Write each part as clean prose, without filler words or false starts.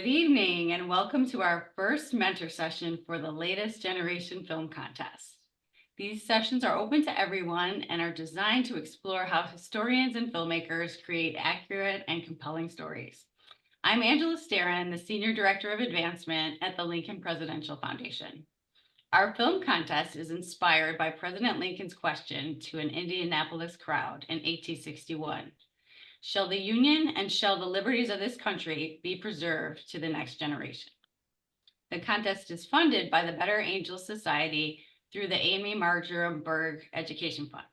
Good evening and welcome to our first mentor session for the latest generation film contest. These sessions are open to everyone and are designed to explore how historians and filmmakers create accurate and compelling stories. I'm Angela Starin, the Senior Director of Advancement at the Lincoln Presidential Foundation. Our film contest is inspired by President Lincoln's question to an Indianapolis crowd in 1861. Shall the Union and shall the liberties of this country be preserved to the next generation? The contest is funded by the Better Angels Society through the Amy Marjoram Berg Education Fund.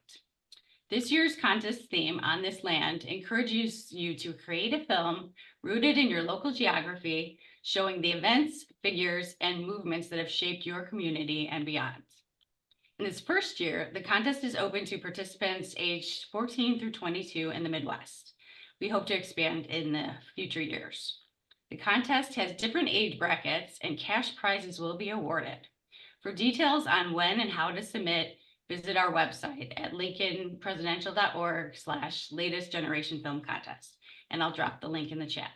This year's contest theme, On This Land, encourages you to create a film rooted in your local geography, showing the events, figures, and movements that have shaped your community and beyond. In this first year, the contest is open to participants aged 14 through 22 in the Midwest. We hope to expand in the future years. The contest has different age brackets and cash prizes will be awarded. For details on when and how to submit, visit our website at lincolnpresidential.org/latest generation film contest. And I'll drop the link in the chat.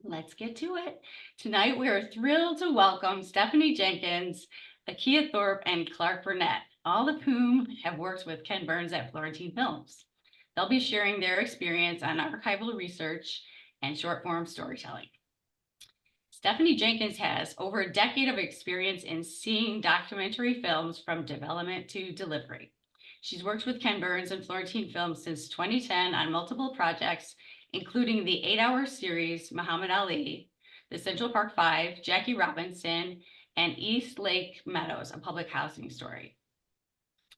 Let's get to it. Tonight, we are thrilled to welcome Stephanie Jenkins, Akia Thorpe, and Clark Burnett, all of whom have worked with Ken Burns at Florentine Films. They'll be sharing their experience on archival research and short form storytelling. Stephanie Jenkins has over a decade of experience in seeing documentary films from development to delivery. She's worked with Ken Burns and Florentine Films since 2010 on multiple projects, including the 8-hour series Muhammad Ali, the Central Park Five, Jackie Robinson, and East Lake Meadows, a public housing story.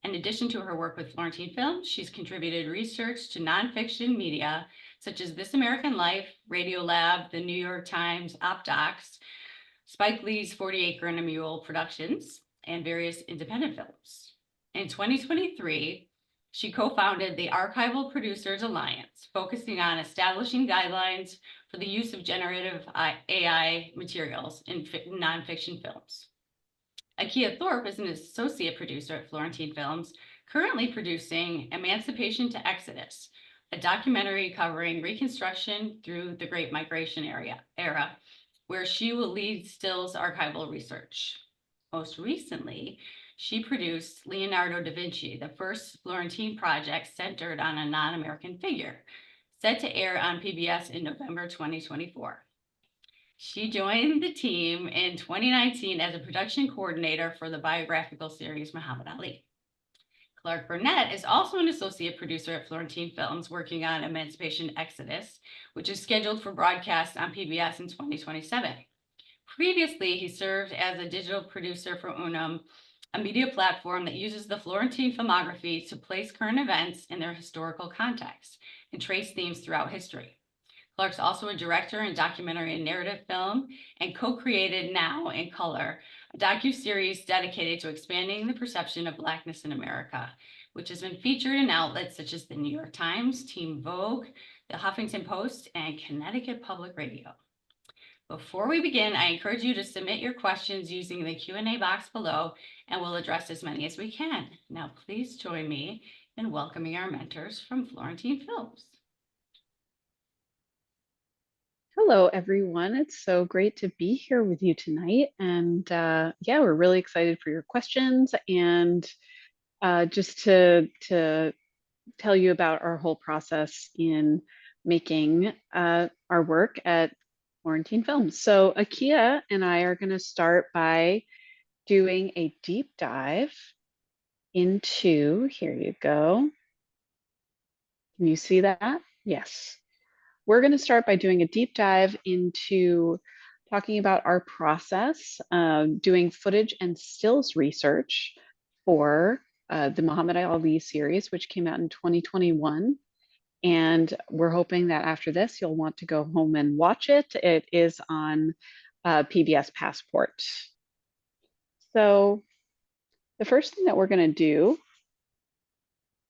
In addition to her work with Florentine Films, she's contributed research to nonfiction media such as This American Life, Radiolab, the New York Times, OpDocs, Spike Lee's 40 Acre and a Mule Productions, and various independent films. In 2023, she co-founded the Archival Producers Alliance, focusing on establishing guidelines for the use of generative AI materials in nonfiction films. Akia Thorpe is an associate producer at Florentine Films, currently producing Emancipation to Exodus, a documentary covering Reconstruction through the Great Migration era, where she will lead stills archival research. Most recently, she produced Leonardo da Vinci, the first Florentine project centered on a non-American figure, set to air on PBS in November 2024. She joined the team in 2019 as a production coordinator for the biographical series Muhammad Ali. Clark Burnett is also an associate producer at Florentine Films, working on Emancipation Exodus, which is scheduled for broadcast on PBS in 2027. Previously, he served as a digital producer for Unum, a media platform that uses the Florentine filmography to place current events in their historical context and trace themes throughout history. Clark's also a director in documentary and narrative film and co-created Now in Color, a docuseries dedicated to expanding the perception of Blackness in America, which has been featured in outlets such as the New York Times, Teen Vogue, the Huffington Post, and Connecticut Public Radio. Before we begin, I encourage you to submit your questions using the Q&A box below, and we'll address as many as we can. Now, please join me in welcoming our mentors from Florentine Films. Hello, everyone. It's so great to be here with you tonight. And yeah, we're really excited for your questions. And just to tell you about our whole process in making our work at Florentine Films. So Akia and I are going to start by doing a deep dive into, here you go. Can you see that? Yes. We're going to start by doing a deep dive into talking about our process, doing footage and stills research for the Muhammad Ali series, which came out in 2021. And we're hoping that after this, you'll want to go home and watch it. It is on PBS Passport. So the first thing that we're going to do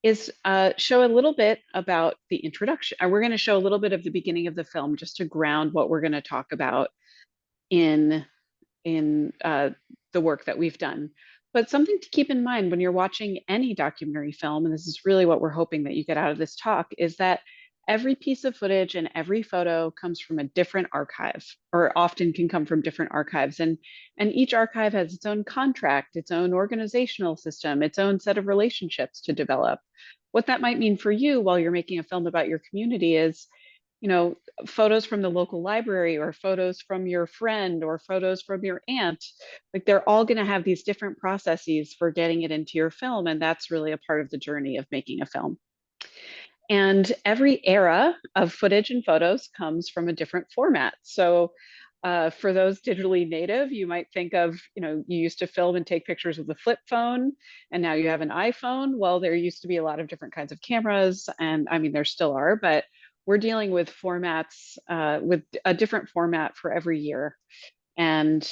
is show a little bit about the introduction. We're going to show a little bit of the beginning of the film just to ground what we're going to talk about in the work that we've done. But something to keep in mind when you're watching any documentary film, and this is really what we're hoping that you get out of this talk, is that every piece of footage and every photo comes from a different archive, or often can come from different archives. And each archive has its own contract, its own organizational system, its own set of relationships to develop. What that might mean for you while you're making a film about your community is, you know, photos from the local library, or photos from your friend, or photos from your aunt. Like, they're all going to have these different processes for getting it into your film. And that's really a part of the journey of making a film. And every era of footage and photos comes from a different format. So for those digitally native, you might think of, you know, you used to film and take pictures with a flip phone, and now you have an iPhone. Well, there used to be a lot of different kinds of cameras, and I mean, there still are, but we're dealing with formats, with a different format for every year. And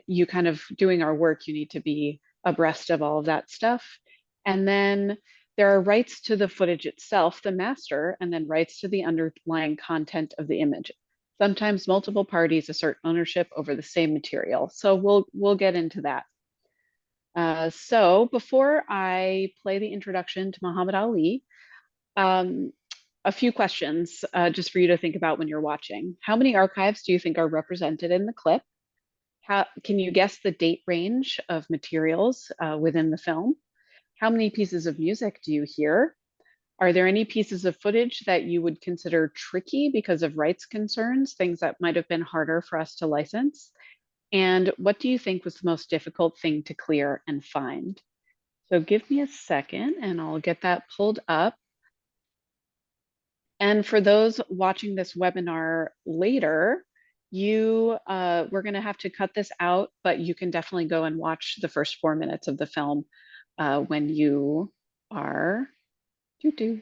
you kind of doing our work, you need to be abreast of all of that stuff. And then there are rights to the footage itself, the master, and then rights to the underlying content of the image. Sometimes multiple parties assert ownership over the same material. So we'll get into that. So before I play the introduction to Muhammad Ali, um, a few questions just for you to think about when you're watching. How many archives do you think are represented in the clip? How can you guess the date range of materials within the film? How many pieces of music do you hear? Are there any pieces of footage that you would consider tricky because of rights concerns, things that might have been harder for us to license? And what do you think was the most difficult thing to clear and find? So give me a second and I'll get that pulled up. And for those watching this webinar later, we're going to have to cut this out, but you can definitely go and watch the first 4 minutes of the film when you are doo-doo.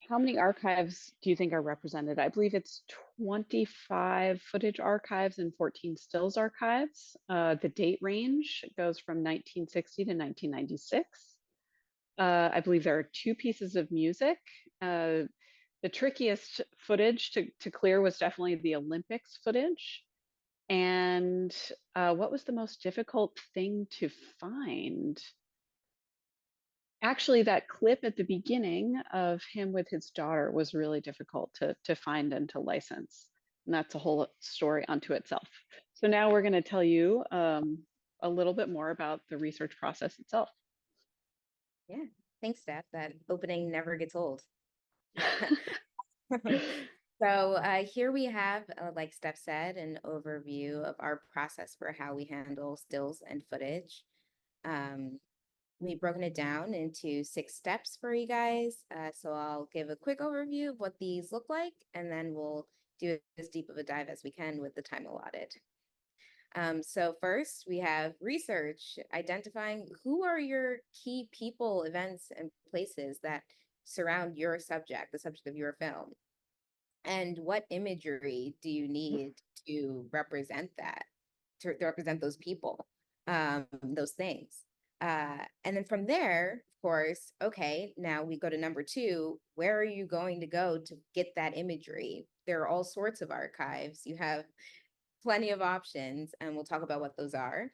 How many archives do you think are represented? I believe it's 25 footage archives and 14 stills archives. The date range goes from 1960 to 1996. I believe there are 2 pieces of music. The trickiest footage to clear was definitely the Olympics footage. And what was the most difficult thing to find? Actually, that clip at the beginning of him with his daughter was really difficult to find and to license. And that's a whole story unto itself. So now we're going to tell you a little bit more about the research process itself. Yeah, thanks, Steph. That opening never gets old. So here we have, like Steph said, an overview of our process for how we handle stills and footage. Um, we've broken it down into 6 steps for you guys. So I'll give a quick overview of what these look like, and then we'll do as deep of a dive as we can with the time allotted. So first, we have research, identifying who are your key people, events, and places that surround your subject, the subject of your film, and what imagery do you need to represent that, to represent those people, those things. And then from there, of course, okay, now we go to number 2. Where are you going to go to get that imagery? There are all sorts of archives. You have plenty of options, and we'll talk about what those are.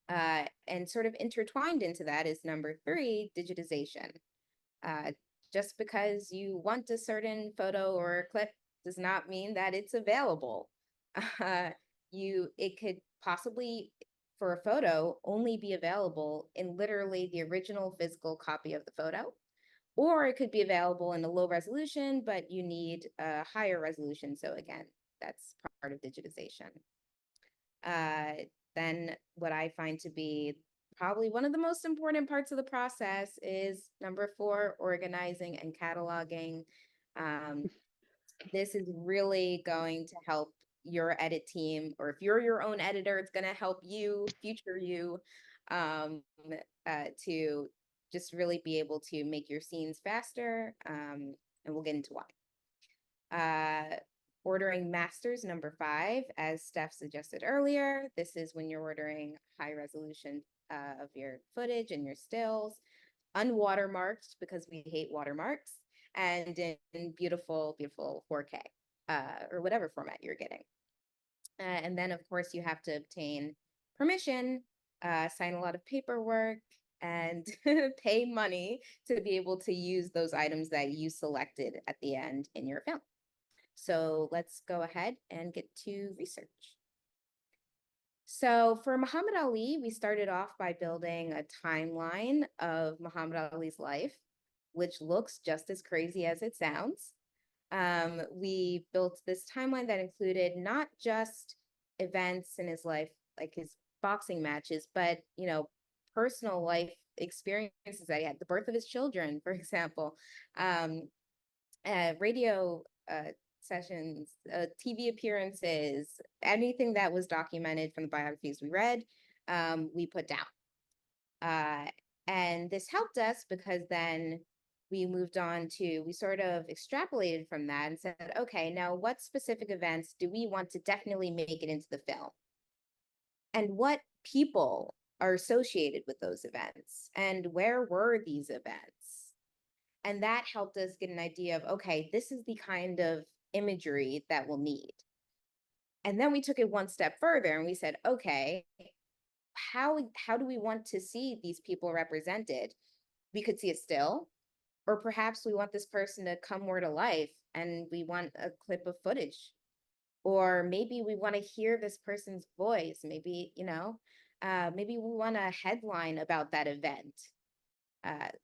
And sort of intertwined into that is number 3, digitization. Just because you want a certain photo or a clip does not mean that it's available. Uh, it could possibly, for a photo, only be available in literally the original physical copy of the photo, or it could be available in a low resolution, but you need a higher resolution. So again, that's part of digitization. Then what I find to be probably one of the most important parts of the process is number 4, organizing and cataloging. This is really going to help your edit team, or if you're your own editor, it's going to help you, future you, to just really be able to make your scenes faster. And we'll get into why. Ordering masters, number 5, as Steph suggested earlier. This is when you're ordering high resolution of your footage and your stills, unwatermarked because we hate watermarks, and in beautiful, beautiful 4K or whatever format you're getting. And then, of course, you have to obtain permission sign a lot of paperwork, and pay money to be able to use those items that you selected at the end in your film. So let's go ahead and get to research. So for Muhammad Ali, we started off by building a timeline of Muhammad Ali's life, which looks just as crazy as it sounds. We built this timeline that included not just events in his life, like his boxing matches, but personal life experiences that he had, the birth of his children, for example, um, radio sessions, TV appearances, anything that was documented from the biographies we read, we put down. And this helped us because then we sort of extrapolated from that and said, okay, now what specific events do we want to definitely make it into the film? And what people are associated with those events? And where were these events? And that helped us get an idea of, okay, this is the kind of imagery that we'll need. And then we took it one step further and we said, okay, how do we want to see these people represented? We could see it still, or perhaps we want this person to come more to life and we want a clip of footage, or maybe we want to hear this person's voice. Maybe, maybe we want a headline about that event.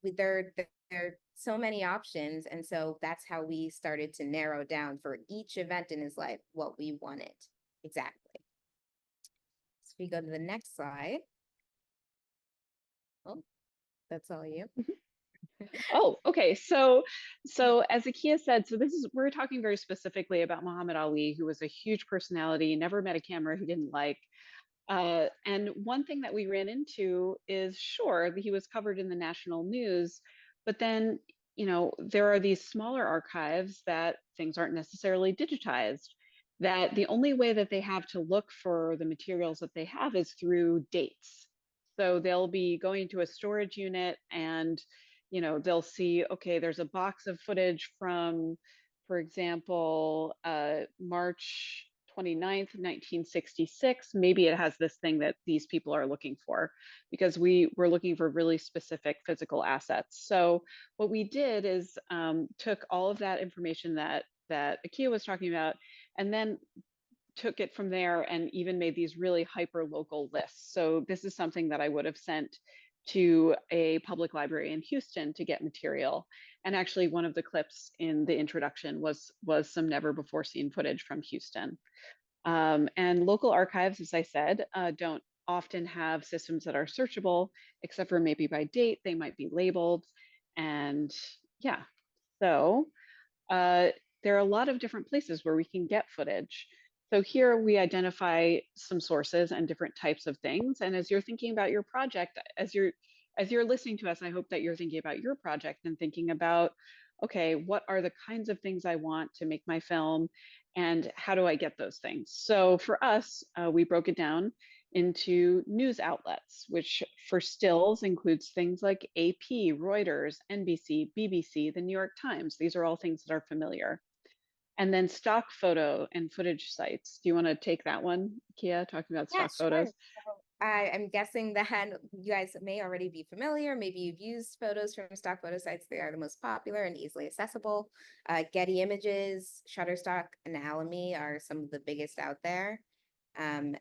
There are so many options. And so that's how we started to narrow down for each event in his life what we wanted exactly. So we go to the next slide. Oh, that's all you. Oh, okay. So as Akia said, we're talking very specifically about Muhammad Ali, who was a huge personality, never met a camera he didn't like. And one thing that we ran into is, sure, he was covered in the national news, but then, there are these smaller archives that things aren't necessarily digitized, that the only way that they have to look for the materials that they have is through dates. So they'll be going to a storage unit and, they'll see, okay, there's a box of footage from, for example, March 29th, 1966. Maybe it has this thing that these people are looking for, because we were looking for really specific physical assets. So what we did is took all of that information that Akia was talking about, and then took it from there and even made these really hyper local lists. So this is something that I would have sent to a public library in Houston to get material. And actually one of the clips in the introduction was some never before seen footage from Houston. And local archives, as I said, don't often have systems that are searchable, except for maybe by date. They might be labeled. And yeah, so there are a lot of different places where we can get footage. So here we identify some sources and different types of things. And as you're thinking about your project, as you're listening to us, I hope that you're thinking about your project and thinking about, okay, what are the kinds of things I want to make my film, and how do I get those things? So for us, we broke it down into news outlets, which for stills includes things like AP, Reuters, NBC, BBC, the New York Times. These are all things that are familiar. And then stock photo and footage sites. Do you want to take that one, Kia, talking about Yeah, stock sure. photos? I'm guessing that you guys may already be familiar. Maybe you've used photos from stock photo sites. They are the most popular and easily accessible. Getty Images, Shutterstock, and Alamy are some of the biggest out there. And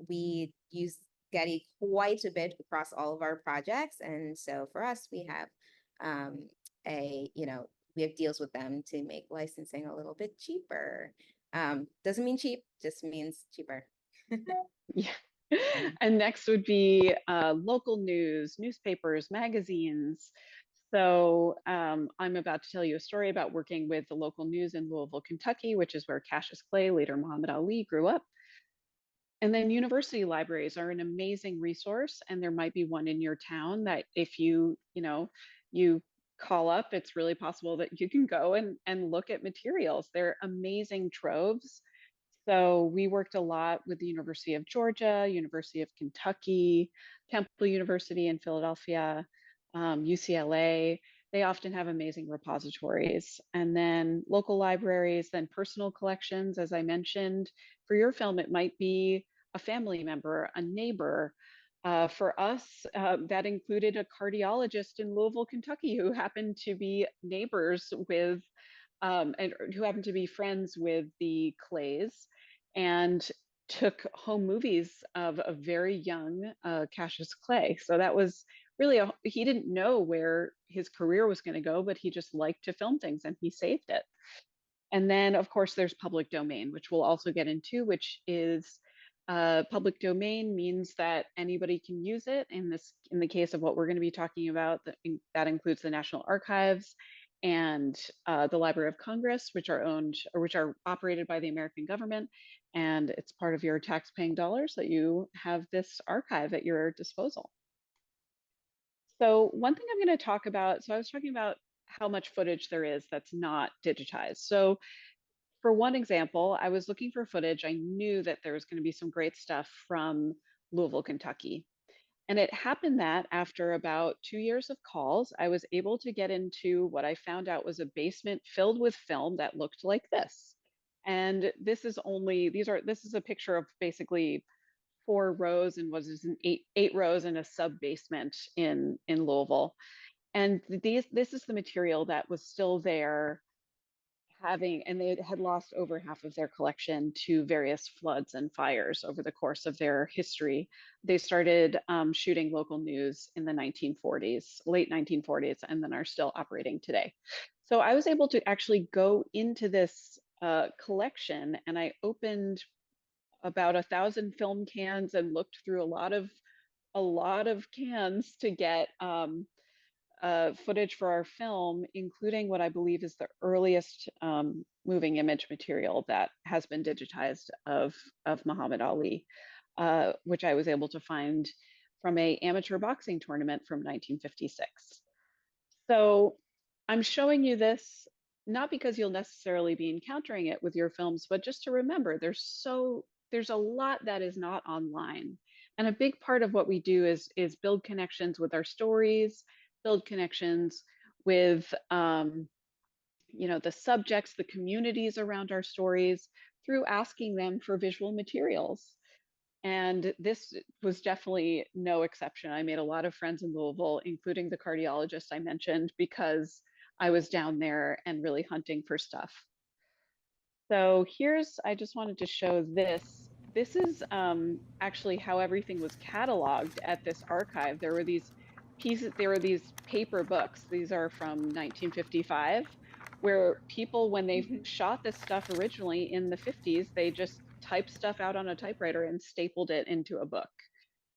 we use Getty quite a bit across all of our projects. And so for us, we have we have deals with them to make licensing a little bit cheaper. Doesn't mean cheap, just means cheaper. Yeah. And next would be local news, newspapers, magazines. So I'm about to tell you a story about working with the local news in Louisville, Kentucky, which is where Cassius Clay, later Muhammad Ali, grew up. And then university libraries are an amazing resource, and there might be one in your town that if you call up, it's really possible that you can go and look at materials. They're amazing troves. So we worked a lot with the University of Georgia, University of Kentucky, Temple University in Philadelphia, UCLA. They often have amazing repositories. And then local libraries, then personal collections, as I mentioned. For your film, it might be a family member, a neighbor. For us, that included a cardiologist in Louisville, Kentucky, who happened to be neighbors with, and who happened to be friends with the Clays, and took home movies of a very young Cassius Clay. So that was really, he didn't know where his career was going to go, but he just liked to film things and he saved it. And then, of course, there's public domain, which we'll also get into, which is public domain means that anybody can use it. In the case of what we're going to be talking about, that includes the National Archives and the Library of Congress, which are owned or which are operated by the American government. And it's part of your tax-paying dollars that you have this archive at your disposal. So one thing I'm going to talk about, so I was talking about how much footage there is that's not digitized. So for one example, I was looking for footage. I knew that there was going to be some great stuff from Louisville, Kentucky. And it happened that after about 2 years of calls, I was able to get into what I found out was a basement filled with film that looked like this. And this is this is a picture of basically 4 rows and was this an eight rows in a sub basement in Louisville. And this is the material that was still there and they had lost over half of their collection to various floods and fires over the course of their history. They started shooting local news in the 1940s, late 1940s, and then are still operating today. So I was able to actually go into this collection, and I opened about 1,000 film cans and looked through a lot of cans to get footage for our film, including what I believe is the earliest moving image material that has been digitized of Muhammad Ali, which I was able to find from a amateur boxing tournament from 1956. So I'm showing you this not because you'll necessarily be encountering it with your films, but just to remember there's a lot that is not online. And a big part of what we do is build connections with our stories, build connections with the subjects, the communities around our stories through asking them for visual materials. And this was definitely no exception. I made a lot of friends in Louisville, including the cardiologist I mentioned, because I was down there and really hunting for stuff. So I just wanted to show this. This is actually how everything was cataloged at this archive. There were these paper books. These are from 1955, where people, when they shot this stuff originally in the 50s, they just typed stuff out on a typewriter and stapled it into a book.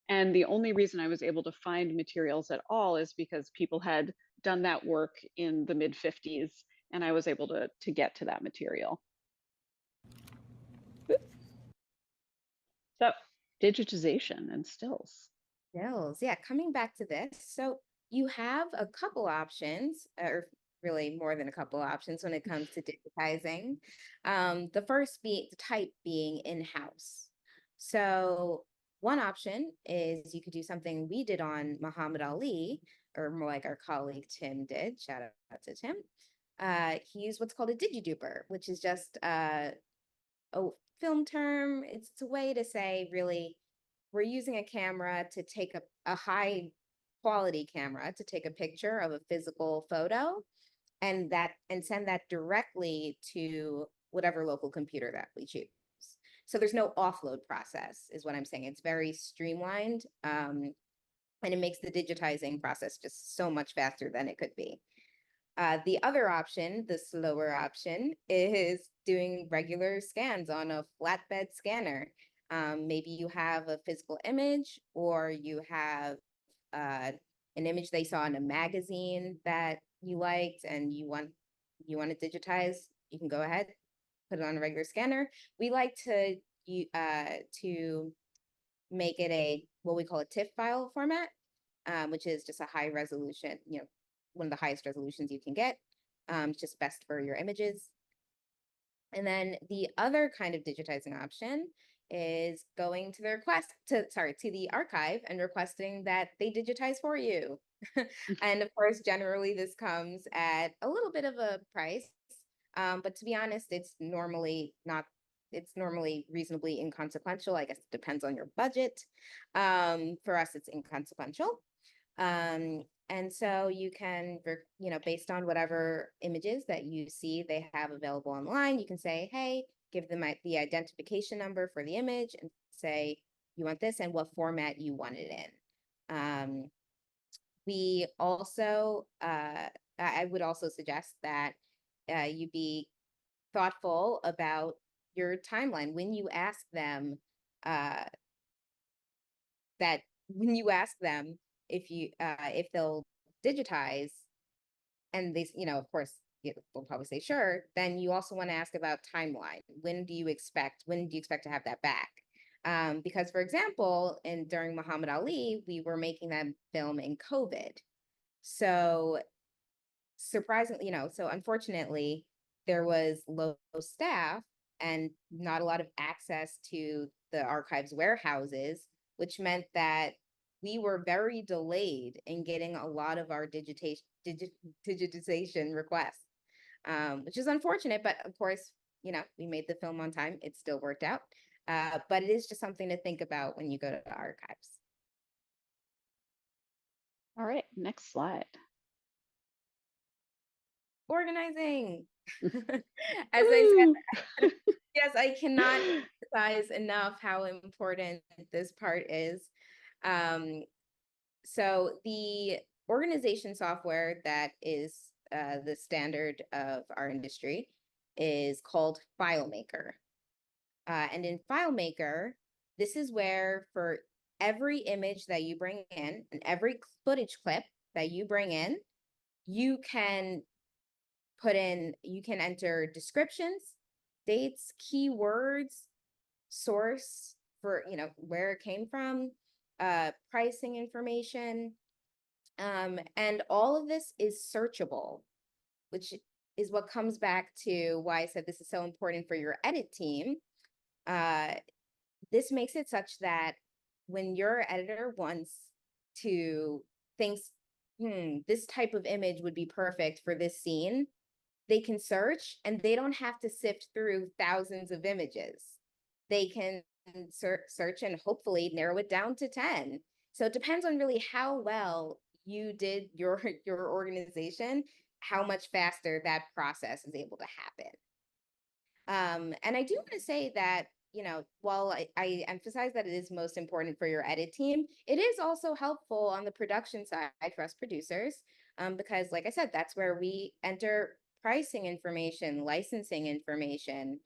And the only reason I was able to find materials at all is because people had done that work in the mid 50s, and I was able to get to that material. So digitization and stills. Stills, yeah, coming back to this. So you have a couple options, or really more than a couple options when it comes to digitizing. The first type being in-house. So one option is you could do something we did on Muhammad Ali, or more like our colleague Tim did. Shout out to Tim. He used what's called a digiduper, which is just a film term. It's a way to say, really, we're using a camera to take a high quality camera to take a picture of a physical photo and send that directly to whatever local computer that we choose. So there's no offload process, is what I'm saying. It's very streamlined, and it makes the digitizing process just so much faster than it could be. The other option, the slower option, is doing regular scans on a flatbed scanner. Maybe you have a physical image, or you have an image they saw in a magazine that you liked and you want to digitize. You can go ahead, put it on a regular scanner. We like to make it what we call a TIFF file format, which is just a high resolution, one of the highest resolutions you can get. It's just best for your images. And then the other kind of digitizing option is going to the archive and requesting that they digitize for you. And of course, generally this comes at a little bit of a price. But to be honest, it's normally not it's normally reasonably inconsequential. I guess it depends on your budget. For us, it's inconsequential. And so you can, based on whatever images that you see they have available online, you can say, hey, give them the identification number for the image and say, you want this and what format you want it in. We also, I would also suggest that you be thoughtful about your timeline when you ask them that when you ask them if they'll digitize, and they, of course, they'll probably say sure, then you also want to ask about timeline. When do you expect to have that back? Because, for example, during Muhammad Ali, we were making that film in COVID. So surprisingly, so unfortunately, there was low staff and not a lot of access to the archives warehouses, which meant that we were very delayed in getting a lot of our digitization requests, which is unfortunate, but of course, we made the film on time. It still worked out. But it is just something to think about when you go to the archives. All right, next slide. Organizing. As I said, yes, I cannot emphasize enough how important this part is. So the organization software that is the standard of our industry is called FileMaker. And in FileMaker, this is where for every image that you bring in and every footage clip that you bring in, you can enter descriptions, dates, keywords, source for, where it came from, pricing information. And all of this is searchable, which is what comes back to why I said this is so important for your edit team. This makes it such that when your editor wants to thinks, this type of image would be perfect for this scene, they can search and they don't have to sift through thousands of images. They can search and hopefully narrow it down to 10. So it depends on really how well you did your organization, how much faster that process is able to happen. And I do want to say that, while I emphasize that it is most important for your edit team, it is also helpful on the production side for us producers, because like I said, that's where we enter pricing information, licensing information,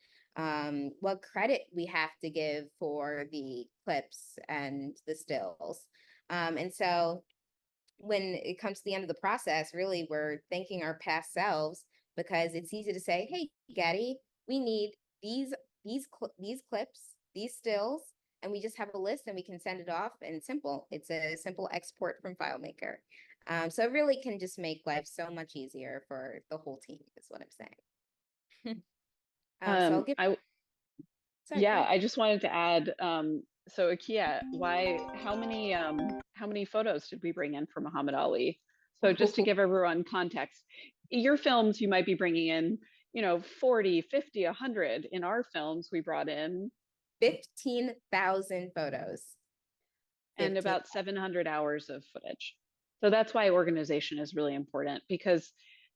what credit we have to give for the clips and the stills. And so when it comes to the end of the process, really, we're thanking our past selves because it's easy to say, hey, Gaddy, we need these clips, these stills, and we just have a list and we can send it off, and simple. It's a simple export from FileMaker. So it really can just make life so much easier for the whole team, is what I'm saying. So I'll give, sorry, Yeah, I just wanted to add, so Akia, how many photos did we bring in for Muhammad Ali? So just to give everyone context, your films, you might be bringing in, 40, 50, 100. In our films, we brought in 15,000 photos. And about 700 hours of footage. So that's why organization is really important, because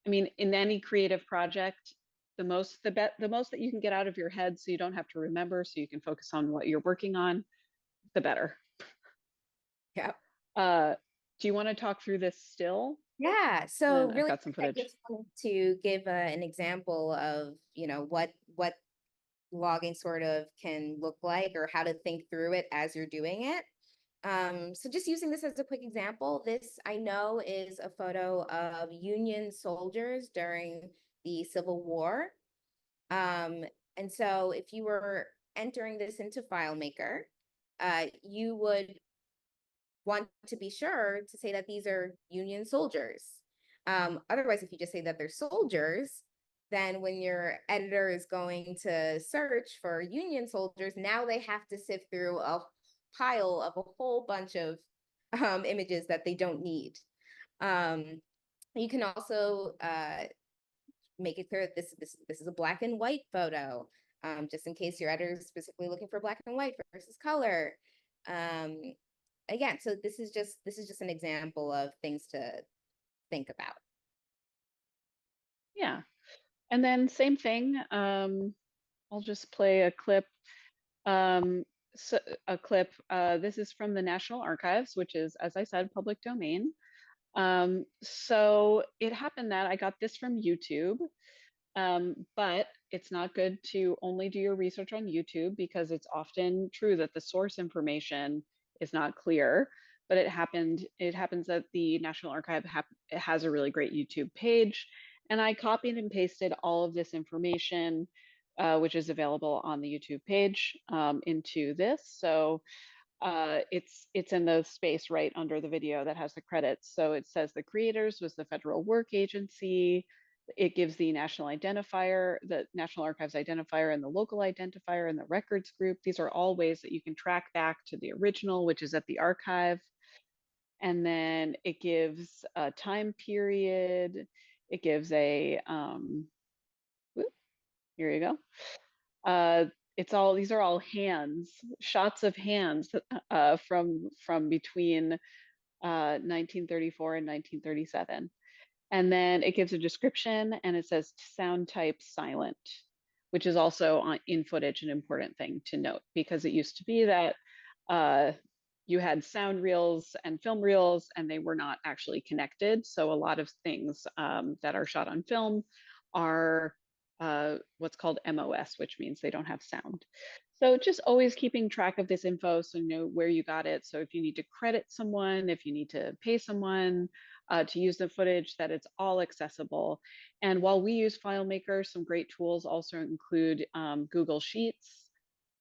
I mean, in any creative project, the most that you can get out of your head so you don't have to remember, so you can focus on what you're working on, the better. Yeah. Do you want to talk through this still? Yeah, so I've really, got some footage. I just wanted to give an example of, what logging sort of can look like, or how to think through it as you're doing it. So just using this as a quick example, this I know is a photo of Union soldiers during the Civil War. And so if you were entering this into FileMaker, you would want to be sure to say that these are Union soldiers. Otherwise, if you just say that they're soldiers, then when your editor is going to search for Union soldiers, now they have to sift through a pile of a whole bunch of images that they don't need. You can also make it clear that this is a black and white photo. just in case your editor is specifically looking for black and white versus color. Um, Again, so this is just an example of things to think about. Yeah. And then same thing. I'll just play a clip. Um, so, a clip. This is from the National Archives, which is, as I said, public domain. So it happened that I got this from YouTube. But it's not good to only do your research on YouTube because it's often true that the source information is not clear. But it happens that the National Archive has a really great YouTube page. And I copied and pasted all of this information, which is available on the YouTube page, into this. So it's in the space right under the video that has the credits. So it says the creators was the Federal Work Agency. It gives the national identifier, the National Archives identifier, and the local identifier, and the records group. These are all ways that you can track back to the original, which is at the archive. And then it gives a time period. It gives a whoop, here you go. It's all, these are all hands, shots of hands, from between 1934 and 1937. And then it gives a description and it says sound type silent, which is also in footage an important thing to note, because it used to be that uh, you had sound reels and film reels and they were not actually connected. So a lot of things that are shot on film are what's called MOS, which means they don't have sound. So just always keeping track of this info so you know where you got it. So if you need to credit someone, if you need to pay someone to use the footage, that it's all accessible. And while we use FileMaker, some great tools also include Google Sheets,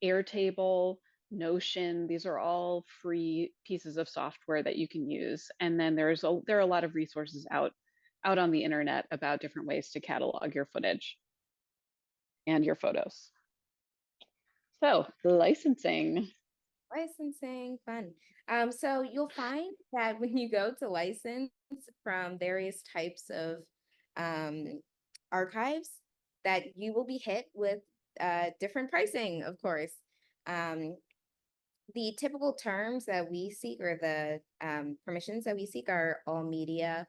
Airtable, Notion. These are all free pieces of software that you can use. And then there are a lot of resources out on the internet about different ways to catalog your footage and your photos. So licensing. Licensing, fun. So you'll find that when you go to license from various types of archives, that you will be hit with different pricing, of course. Um, the typical terms that we seek, or the permissions that we seek, are all media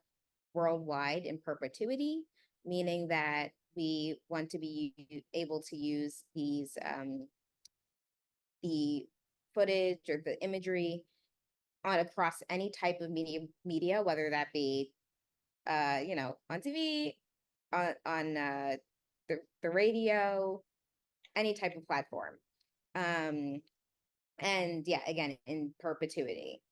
worldwide in perpetuity, meaning that we want to be able to use the footage or the imagery on across any type of media, whether that be on TV, on the radio, any type of platform. And yeah, again, in perpetuity.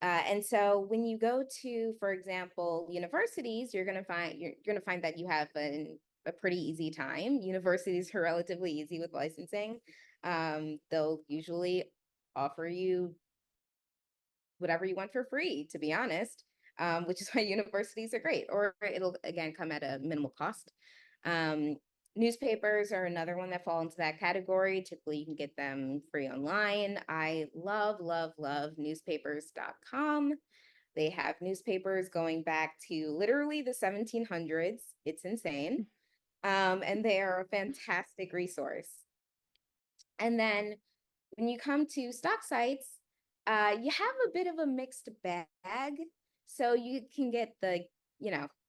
And so when you go to, for example, universities, you're gonna find that you have a pretty easy time. Universities are relatively easy with licensing. They'll usually offer you whatever you want for free, to be honest, which is why universities are great, or it'll again come at a minimal cost. Newspapers are another one that fall into that category. Typically, you can get them free online. I love newspapers.com. They have newspapers going back to literally the 1700s. It's insane. And they are a fantastic resource. And then when you come to stock sites, you have a bit of a mixed bag. So you can get the,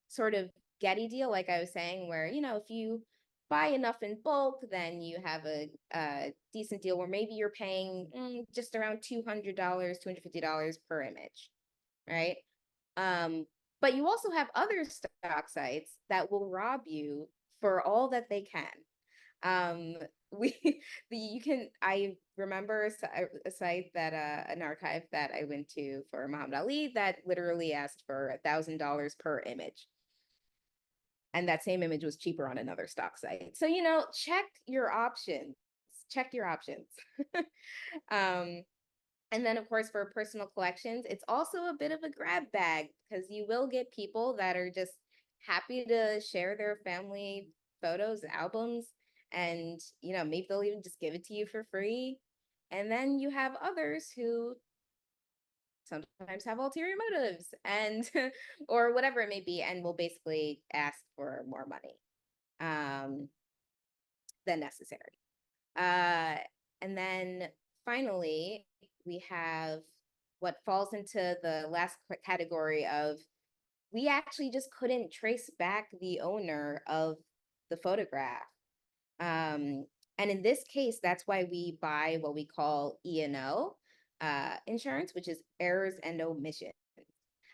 sort of Getty deal, like I was saying, where, if you buy enough in bulk, then you have a decent deal where maybe you're paying just around $200, $250 per image, right? But you also have other stock sites that will rob you for all that they can. We I remember a site that an archive that I went to for Muhammad Ali that literally asked for $1,000 per image, and that same image was cheaper on another stock site. So check your options. Check your options. um, and then, of course, for personal collections, it's also a bit of a grab bag, because you will get people that are just happy to share their family photos, albums, and, maybe they'll even just give it to you for free. And then you have others who sometimes have ulterior motives and or whatever it may be, and will basically ask for more money than necessary. And then finally, we have what falls into the last category of we actually just couldn't trace back the owner of the photograph. And in this case, that's why we buy what we call E&O insurance, which is errors and omissions.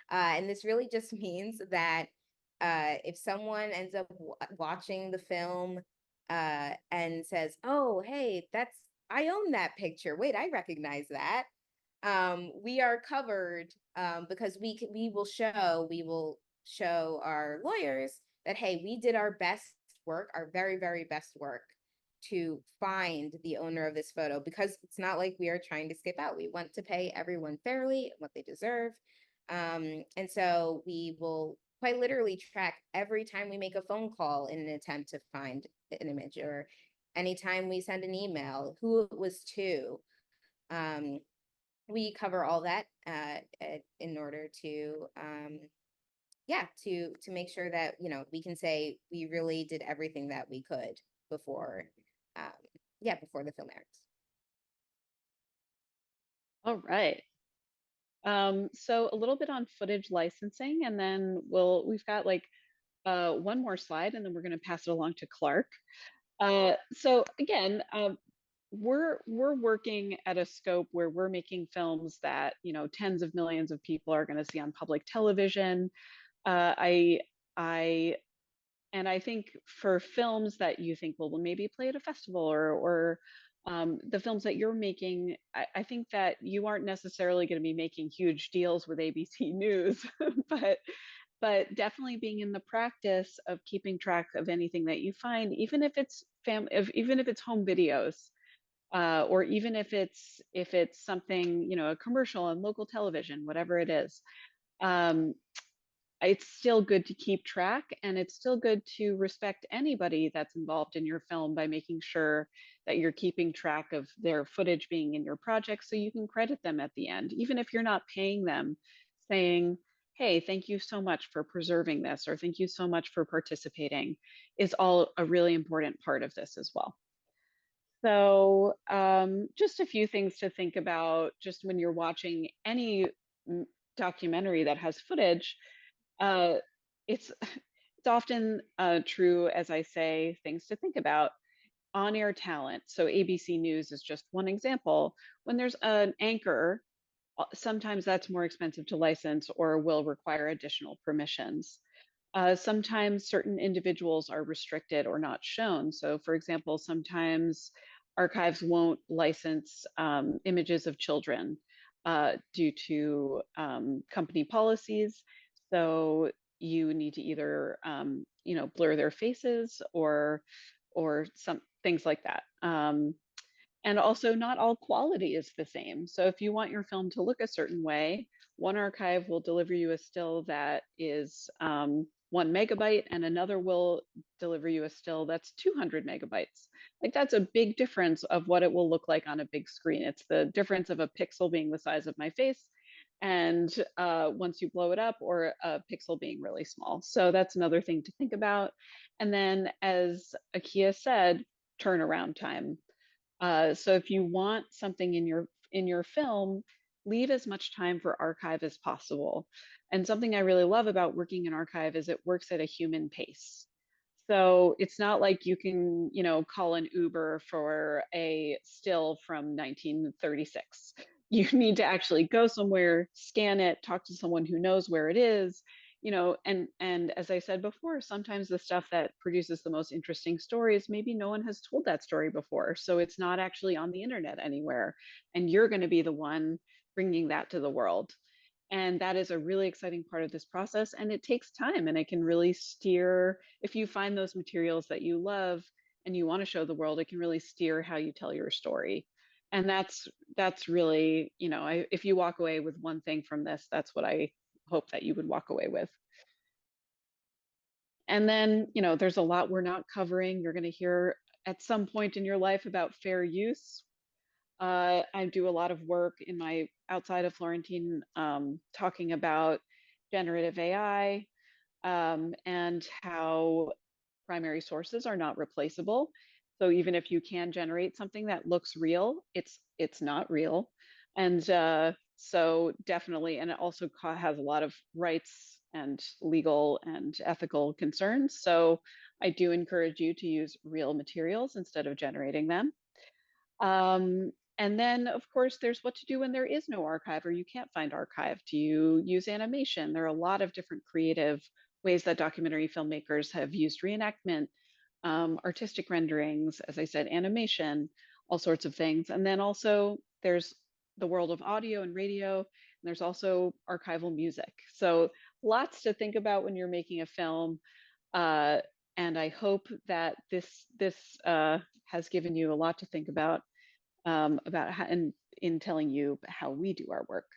And this really just means that if someone ends up watching the film and says, "Oh, hey, I own that picture. Wait, I recognize that." We are covered because we will show our lawyers that, hey, we did our best work, our very, very best work to find the owner of this photo, because it's not like we are trying to skip out. We want to pay everyone fairly what they deserve. And so we will quite literally track every time we make a phone call in an attempt to find an image, or anytime we send an email, who it was to. We cover all that in order to to make sure that we can say we really did everything that we could before um before the film airs. All right. So a little bit on footage licensing, and then we've got like one more slide, and then we're going to pass it along to Clark. So again, we're working at a scope where we're making films that tens of millions of people are going to see on public television. Uh, I I and I think for films that you think will maybe play at a festival, or the films that you're making, I think that you aren't necessarily going to be making huge deals with ABC News, but definitely being in the practice of keeping track of anything that you find, even if it's even if it's home videos, or even if it's something, a commercial on local television, whatever it is. Um, it's still good to keep track, and it's still good to respect anybody that's involved in your film by making sure that you're keeping track of their footage being in your project, so you can credit them at the end, even if you're not paying them, saying, hey, thank you so much for preserving this, or thank you so much for participating, is all a really important part of this as well. So just a few things to think about just when you're watching any documentary that has footage. uh, it's it's often true, as I say, things to think about. On-air talent. So ABC News is just one example. When there's an anchor, sometimes that's more expensive to license or will require additional permissions. Sometimes certain individuals are restricted or not shown. So, for example, sometimes archives won't license images of children due to company policies. So you need to either, blur their faces or some things like that. And also, not all quality is the same. So if you want your film to look a certain way, one archive will deliver you a still that is 1 megabyte, and another will deliver you a still that's 200 megabytes. Like, that's a big difference of what it will look like on a big screen. It's the difference of a pixel being the size of my face, and once you blow it up, or a pixel being really small. So that's another thing to think about. And then, as Akia said, turnaround time. So if you want something in your film, leave as much time for archive as possible. And something I really love about working in archive is it works at a human pace. So it's not like you can, call an Uber for a still from 1936. You need to actually go somewhere, scan it, talk to someone who knows where it is, and as I said before, sometimes the stuff that produces the most interesting stories, maybe no one has told that story before, so it's not actually on the internet anywhere, and you're going to be the one bringing that to the world. And that is a really exciting part of this process, and it takes time, and it can really steer, if you find those materials that you love and you want to show the world, it can really steer how you tell your story. And that's really, if you walk away with one thing from this, that's what I hope that you would walk away with. And then, there's a lot we're not covering. You're going to hear at some point in your life about fair use. I do a lot of work in my outside of Florentine, talking about generative AI, and how primary sources are not replaceable. So even if you can generate something that looks real, it's not real. And so definitely, and it also has a lot of rights and legal and ethical concerns. So I do encourage you to use real materials instead of generating them. And then, of course, there's what to do when there is no archive or you can't find archive. Do you use animation? There are a lot of different creative ways that documentary filmmakers have used reenactment, artistic renderings, as I said, animation, all sorts of things. And then also there's the world of audio and radio, and there's also archival music. So lots to think about when you're making a film. Uh, and I hope that this has given you a lot to think about how, and in telling you how we do our work.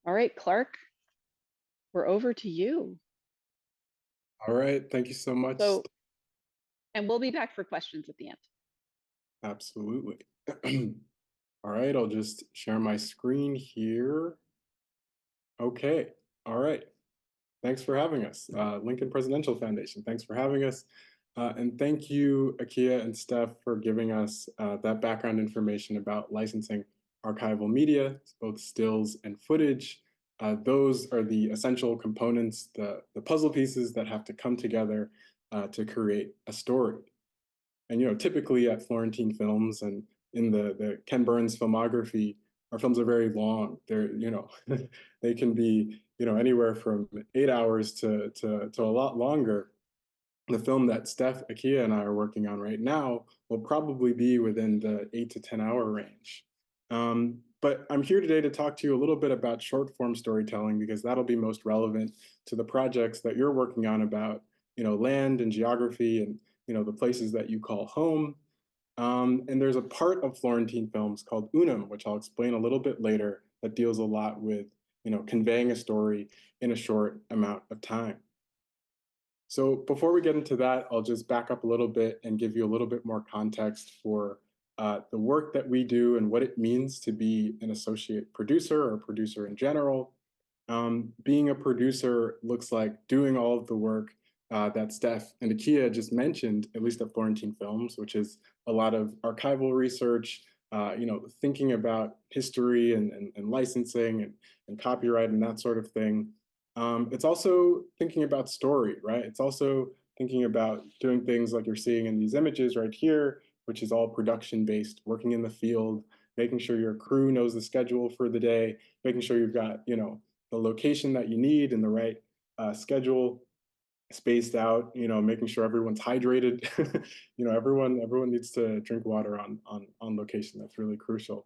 All right, Clark, we're over to you. All right, thank you so much. So, and we'll be back for questions at the end. Absolutely. All right, I'll just share my screen here. Okay, all right. Thanks for having us. Lincoln Presidential Foundation, thanks for having us. And thank you, Akia and Steph, for giving us that background information about licensing archival media, both stills and footage. Those are the essential components, the puzzle pieces that have to come together to create a story. And typically at Florentine Films and in the Ken Burns filmography, our films are very long. They're they can be anywhere from 8 hours to a lot longer. The film that Steph, Akia, and I are working on right now will probably be within the 8 to 10 hour range. But I'm here today to talk to you a little bit about short form storytelling because that'll be most relevant to the projects that you're working on about land and geography and the places that you call home. And there's a part of Florentine Films called Unum, which I'll explain a little bit later, that deals a lot with conveying a story in a short amount of time. So before we get into that, I'll just back up a little bit and give you a little bit more context for the work that we do and what it means to be an associate producer or producer in general. Being a producer looks like doing all of the work that Steph and Akia just mentioned, at least at Florentine Films, which is a lot of archival research, thinking about history and licensing and copyright and that sort of thing. It's also thinking about story, right? It's also thinking about doing things like you're seeing in these images right here, which is all production-based, working in the field, making sure your crew knows the schedule for the day, making sure you've got, the location that you need and the right schedule spaced out, making sure everyone's hydrated. Everyone needs to drink water on location. That's really crucial.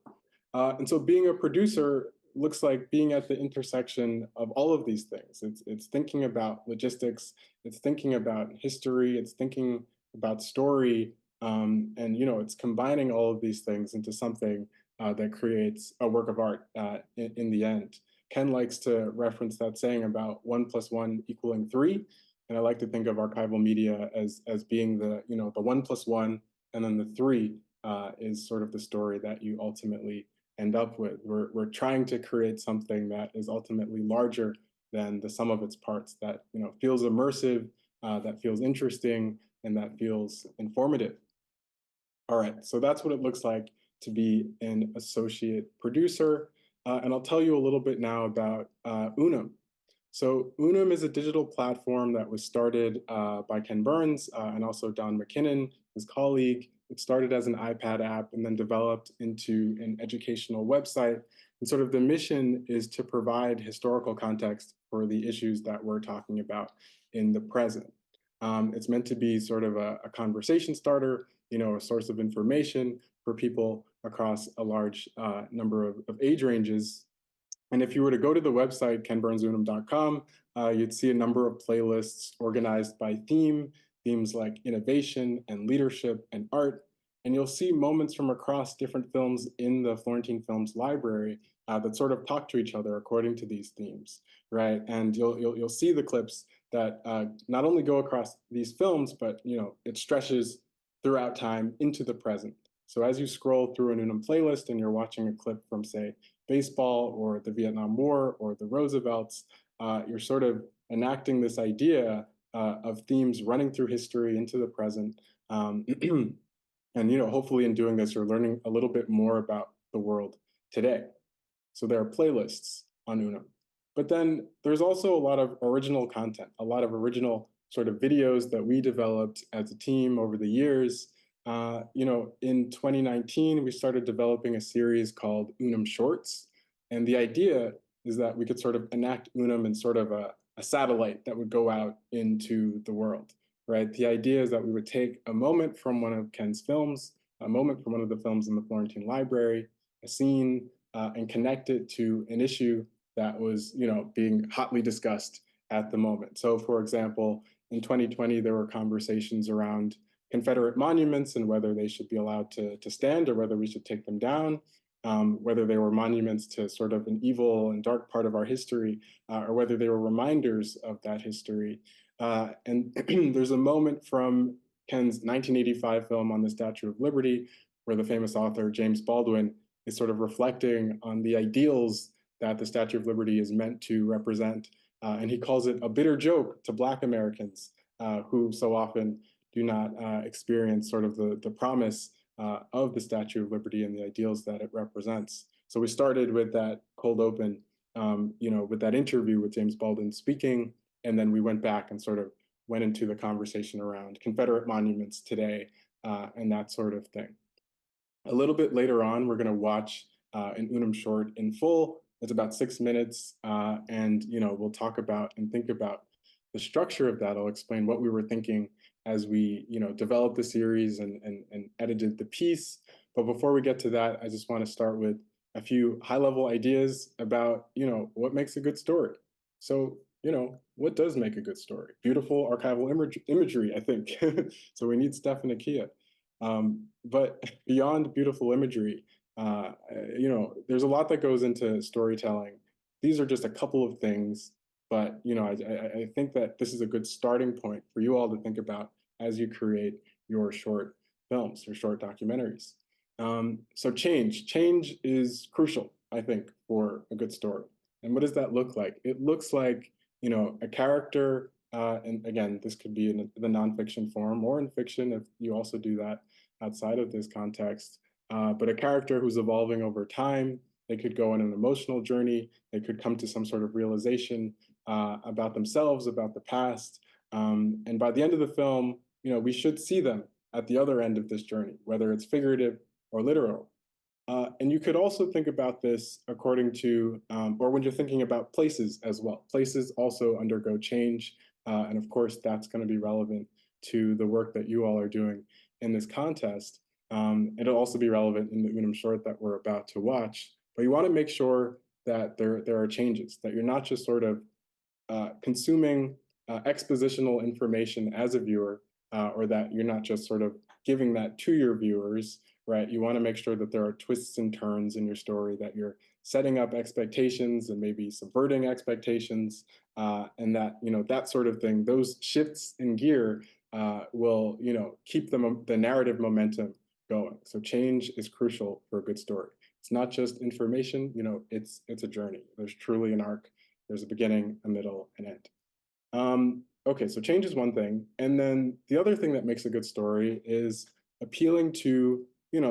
And so being a producer looks like being at the intersection of all of these things. It's thinking about logistics, it's thinking about history, it's thinking about story, and it's combining all of these things into something that creates a work of art in the end. Ken likes to reference that saying about 1+1 = 3. And I like to think of archival media as being the the 1+1, and then the 3 is sort of the story that you ultimately end up with. We're trying to create something that is ultimately larger than the sum of its parts, that feels immersive, that feels interesting, and that feels informative. All right, so that's what it looks like to be an associate producer. And I'll tell you a little bit now about Unum. So Unum is a digital platform that was started by Ken Burns and also Don McKinnon, his colleague. It started as an iPad app and then developed into an educational website. And sort of the mission is to provide historical context for the issues that we're talking about in the present. It's meant to be sort of a conversation starter, a source of information for people across a large number of age ranges. And if you were to go to the website, kenburnsunum.com, you'd see a number of playlists organized by themes like innovation and leadership and art. And you'll see moments from across different films in the Florentine Films library that sort of talk to each other according to these themes, right? And you'll see the clips that not only go across these films, but it stretches throughout time into the present. So as you scroll through an Unum playlist and you're watching a clip from, say, baseball or the Vietnam War or the Roosevelts, you're sort of enacting this idea of themes running through history into the present. And hopefully in doing this, you're learning a little bit more about the world today. So there are playlists on Unum. But then there's also a lot of original content, a lot of original sort of videos that we developed as a team over the years. In 2019, we started developing a series called Unum Shorts. And the idea is that we could sort of enact Unum in sort of a satellite that would go out into the world, right? The idea is that we would take a moment from one of Ken's films, a moment from one of the films in the Florentine Library, a scene, and connect it to an issue that was, being hotly discussed at the moment. So, for example, in 2020, there were conversations around Confederate monuments and whether they should be allowed to stand or whether we should take them down, whether they were monuments to sort of an evil and dark part of our history, or whether they were reminders of that history. And there's a moment from Ken's 1985 film on the Statue of Liberty where the famous author James Baldwin is sort of reflecting on the ideals that the Statue of Liberty is meant to represent. And he calls it a bitter joke to Black Americans who so often do not experience sort of the promise of the Statue of Liberty and the ideals that it represents. So we started with that cold open, with that interview with James Baldwin speaking, and then we went back and sort of went into the conversation around Confederate monuments today and that sort of thing. A little bit later on, we're going to watch an Unum short in full. It's about 6 minutes, and we'll talk about and think about the structure of that. I'll explain what we were thinking as we developed the series and edited the piece. But before we get to that, I just want to start with a few high-level ideas about what makes a good story. So what does make a good story? Beautiful archival imagery, I think. So we need Steph and Akia. But beyond beautiful imagery, there's a lot that goes into storytelling. These are just a couple of things, but I think that this is a good starting point for you all to think about as you create your short films, your short documentaries. So change is crucial, I think, for a good story. And what does that look like? It looks like a character, and again, this could be in the nonfiction form or in fiction if you also do that outside of this context, but a character who's evolving over time. They could go on an emotional journey. They could come to some sort of realization about themselves, about the past. And by the end of the film, we should see them at the other end of this journey, whether it's figurative or literal. And you could also think about this according to, or when you're thinking about places as well. Places also undergo change. And of course, that's going to be relevant to the work that you all are doing in this contest. It'll also be relevant in the Unum short that we're about to watch. But you want to make sure that there are changes, that you're not just sort of consuming expositional information as a viewer, or that you're not just sort of giving that to your viewers, right? You want to make sure that there are twists and turns in your story, that you're setting up expectations and maybe subverting expectations, and that that sort of thing. Those shifts in gear will keep the narrative momentum going. So change is crucial for a good story. It's not just information. It's a journey. There's truly an arc. There's a beginning, a middle, and end. Okay, so change is one thing. And then the other thing that makes a good story is appealing to,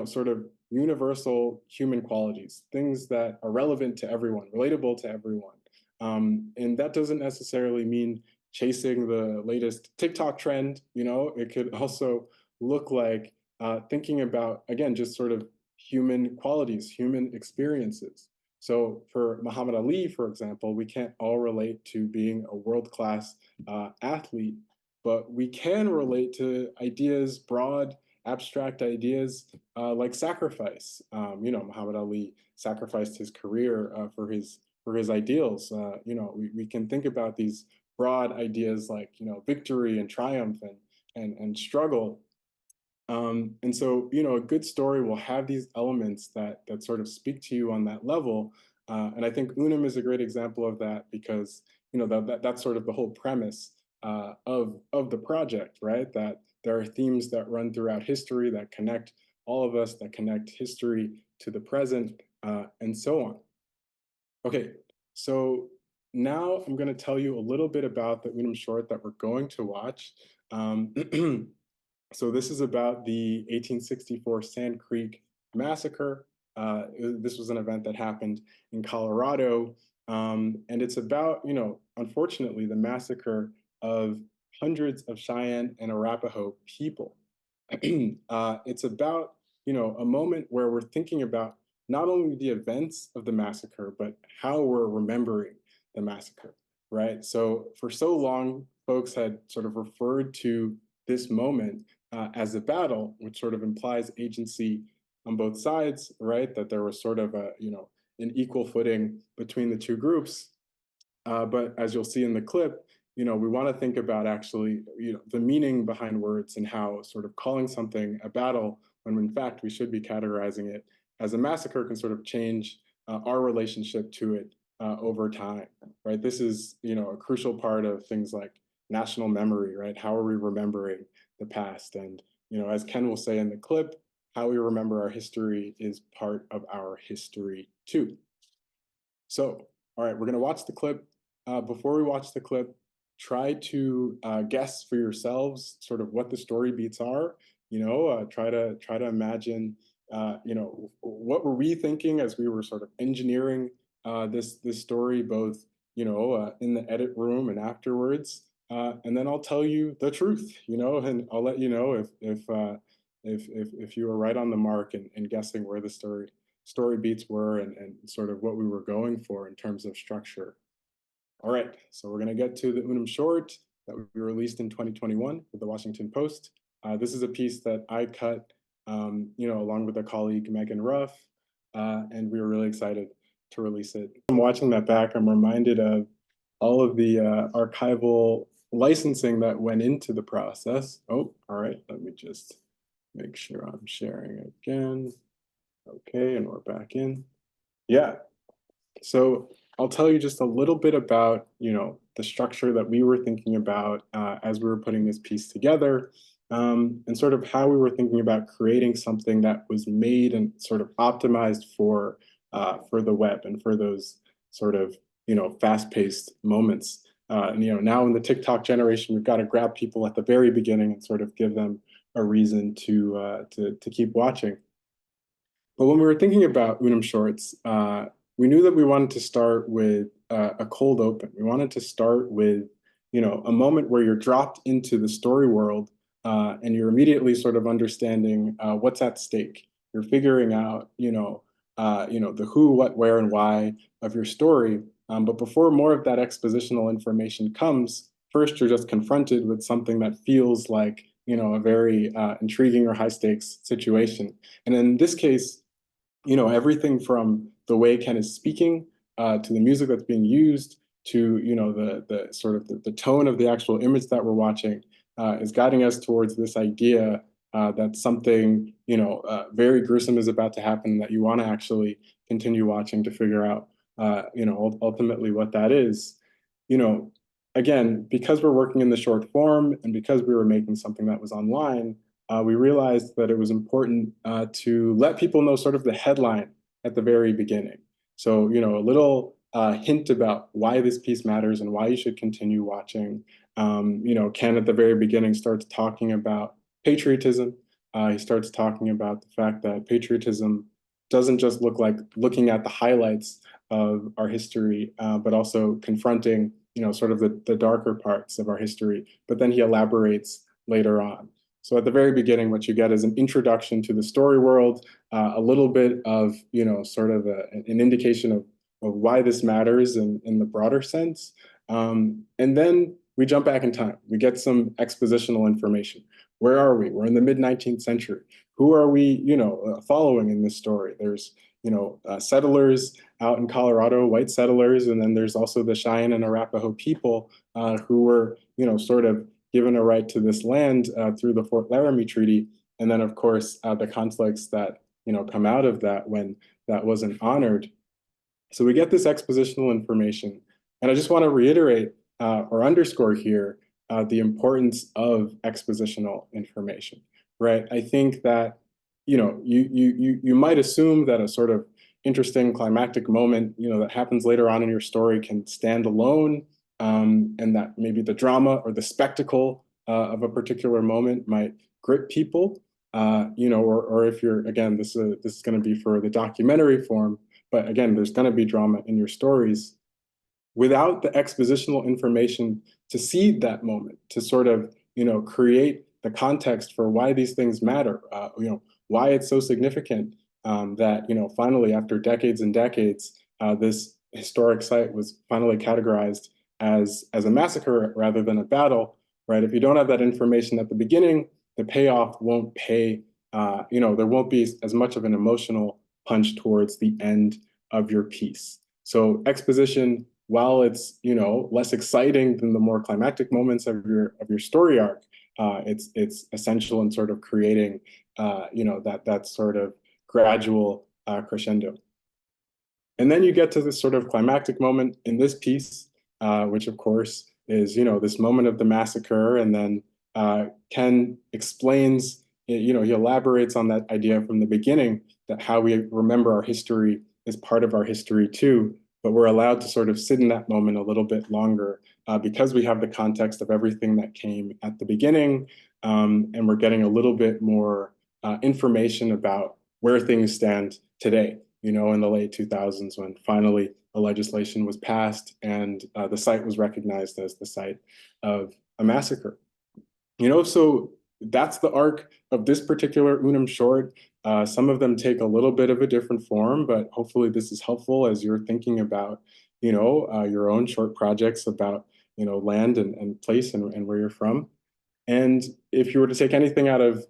sort of universal human qualities, things that are relevant to everyone, relatable to everyone. And that doesn't necessarily mean chasing the latest TikTok trend. It could also look like thinking about, again, just sort of human qualities, human experiences. So for Muhammad Ali, for example, we can't all relate to being a world-class athlete, but we can relate to ideas, broad, abstract ideas like sacrifice. Muhammad Ali sacrificed his career for his ideals. We can think about these broad ideas like victory and triumph and struggle. And so, a good story will have these elements that sort of speak to you on that level. And I think Unum is a great example of that because, that's sort of the whole premise of the project, right? That there are themes that run throughout history that connect all of us, that connect history to the present, and so on. Okay, so now I'm going to tell you a little bit about the Unum short that we're going to watch. So this is about the 1864 Sand Creek Massacre. This was an event that happened in Colorado. And it's about, unfortunately, the massacre of hundreds of Cheyenne and Arapaho people. It's about, a moment where we're thinking about not only the events of the massacre, but how we're remembering the massacre, right? So for so long, folks had sort of referred to this moment as a battle, which sort of implies agency on both sides, right? That there was sort of an equal footing between the two groups. But as you'll see in the clip, we want to think about actually, the meaning behind words and how sort of calling something a battle when in fact we should be categorizing it as a massacre can sort of change our relationship to it over time, right? This is, a crucial part of things like national memory, right? How are we remembering the past? And, as Ken will say in the clip, how we remember our history is part of our history too. So, all right, we're gonna watch the clip. Before we watch the clip, try to guess for yourselves sort of what the story beats are. Try to imagine. What were we thinking as we were sort of engineering this story, both in the edit room and afterwards. And then I'll tell you the truth, and I'll let you know if you were right on the mark and guessing where the story beats were and sort of what we were going for in terms of structure. All right, so we're going to get to the Unum short that we released in 2021 with the Washington Post. This is a piece that I cut, along with a colleague, Megan Ruff, and we were really excited to release it. I'm watching that back, I'm reminded of all of the archival licensing that went into the process. Oh, all right, let me just make sure I'm sharing again. Okay, and we're back in. Yeah, so I'll tell you just a little bit about, the structure that we were thinking about as we were putting this piece together, and sort of how we were thinking about creating something that was made and sort of optimized for the web and for those sort of, fast-paced moments. And now in the TikTok generation, we've got to grab people at the very beginning and sort of give them a reason to keep watching. But when we were thinking about Unum Shorts, we knew that we wanted to start with a cold open. We wanted to start with, a moment where you're dropped into the story world and you're immediately sort of understanding what's at stake. You're figuring out, the who, what, where, and why of your story. But before more of that expositional information comes, first you're just confronted with something that feels like, a very intriguing or high stakes situation. And in this case, everything from the way Ken is speaking to the music that's being used to, the sort of the tone of the actual image that we're watching is guiding us towards this idea that something, very gruesome is about to happen that you want to actually continue watching to figure out, ultimately what that is. Again, because we're working in the short form and because we were making something that was online, we realized that it was important to let people know sort of the headline at the very beginning. So, a little hint about why this piece matters and why you should continue watching. Ken at the very beginning starts talking about patriotism. He starts talking about the fact that patriotism doesn't just look like looking at the highlights of our history, but also confronting, sort of the darker parts of our history. But then he elaborates later on. So at the very beginning, what you get is an introduction to the story world, a little bit of, sort of an indication of why this matters in the broader sense. And then we jump back in time. We get some expositional information. Where are we? We're in the mid-19th century. Who are we, following in this story? There's, settlers out in Colorado, white settlers, and then there's also the Cheyenne and Arapaho people who were, sort of given a right to this land through the Fort Laramie Treaty. And then, of course, the conflicts that, come out of that when that wasn't honored. So we get this expositional information. And I just want to reiterate or underscore here the importance of expositional information, right? I think that, you might assume that a sort of interesting climactic moment, that happens later on in your story can stand alone, and that maybe the drama or the spectacle of a particular moment might grip people, or if you're, again, this is going to be for the documentary form, but again, there's going to be drama in your stories. Without the expositional information to seed that moment, to sort of, create the context for why these things matter, why it's so significant, that, finally, after decades and decades, this historic site was finally categorized as a massacre rather than a battle, right? If you don't have that information at the beginning, the payoff won't pay, there won't be as much of an emotional punch towards the end of your piece. So exposition, while it's, less exciting than the more climactic moments of your story arc, it's essential in sort of creating, that sort of gradual crescendo. And then you get to this sort of climactic moment in this piece, which of course is, this moment of the massacre. And then Ken explains, he elaborates on that idea from the beginning, that how we remember our history is part of our history too, but we're allowed to sort of sit in that moment a little bit longer because we have the context of everything that came at the beginning, and we're getting a little bit more information about where things stand today, in the late 2000s, when finally the legislation was passed and the site was recognized as the site of a massacre. So that's the arc of this particular Unum short. Some of them take a little bit of a different form, but hopefully this is helpful as you're thinking about, your own short projects about, land and place and where you're from. And if you were to take anything out of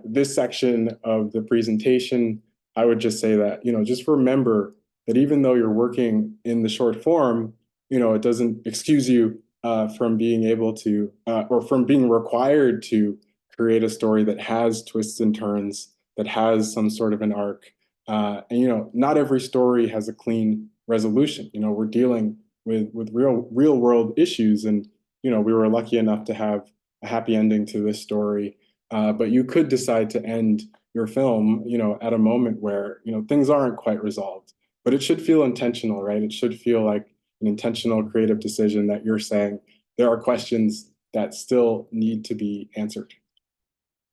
this section of the presentation, I would just say that, just remember that even though you're working in the short form, it doesn't excuse you from being able to, or from being required to create a story that has twists and turns, that has some sort of an arc. And, not every story has a clean resolution. We're dealing with real world issues. And, we were lucky enough to have a happy ending to this story. But you could decide to end your film, at a moment where, things aren't quite resolved. But it should feel intentional, right? It should feel like an intentional creative decision that you're saying there are questions that still need to be answered.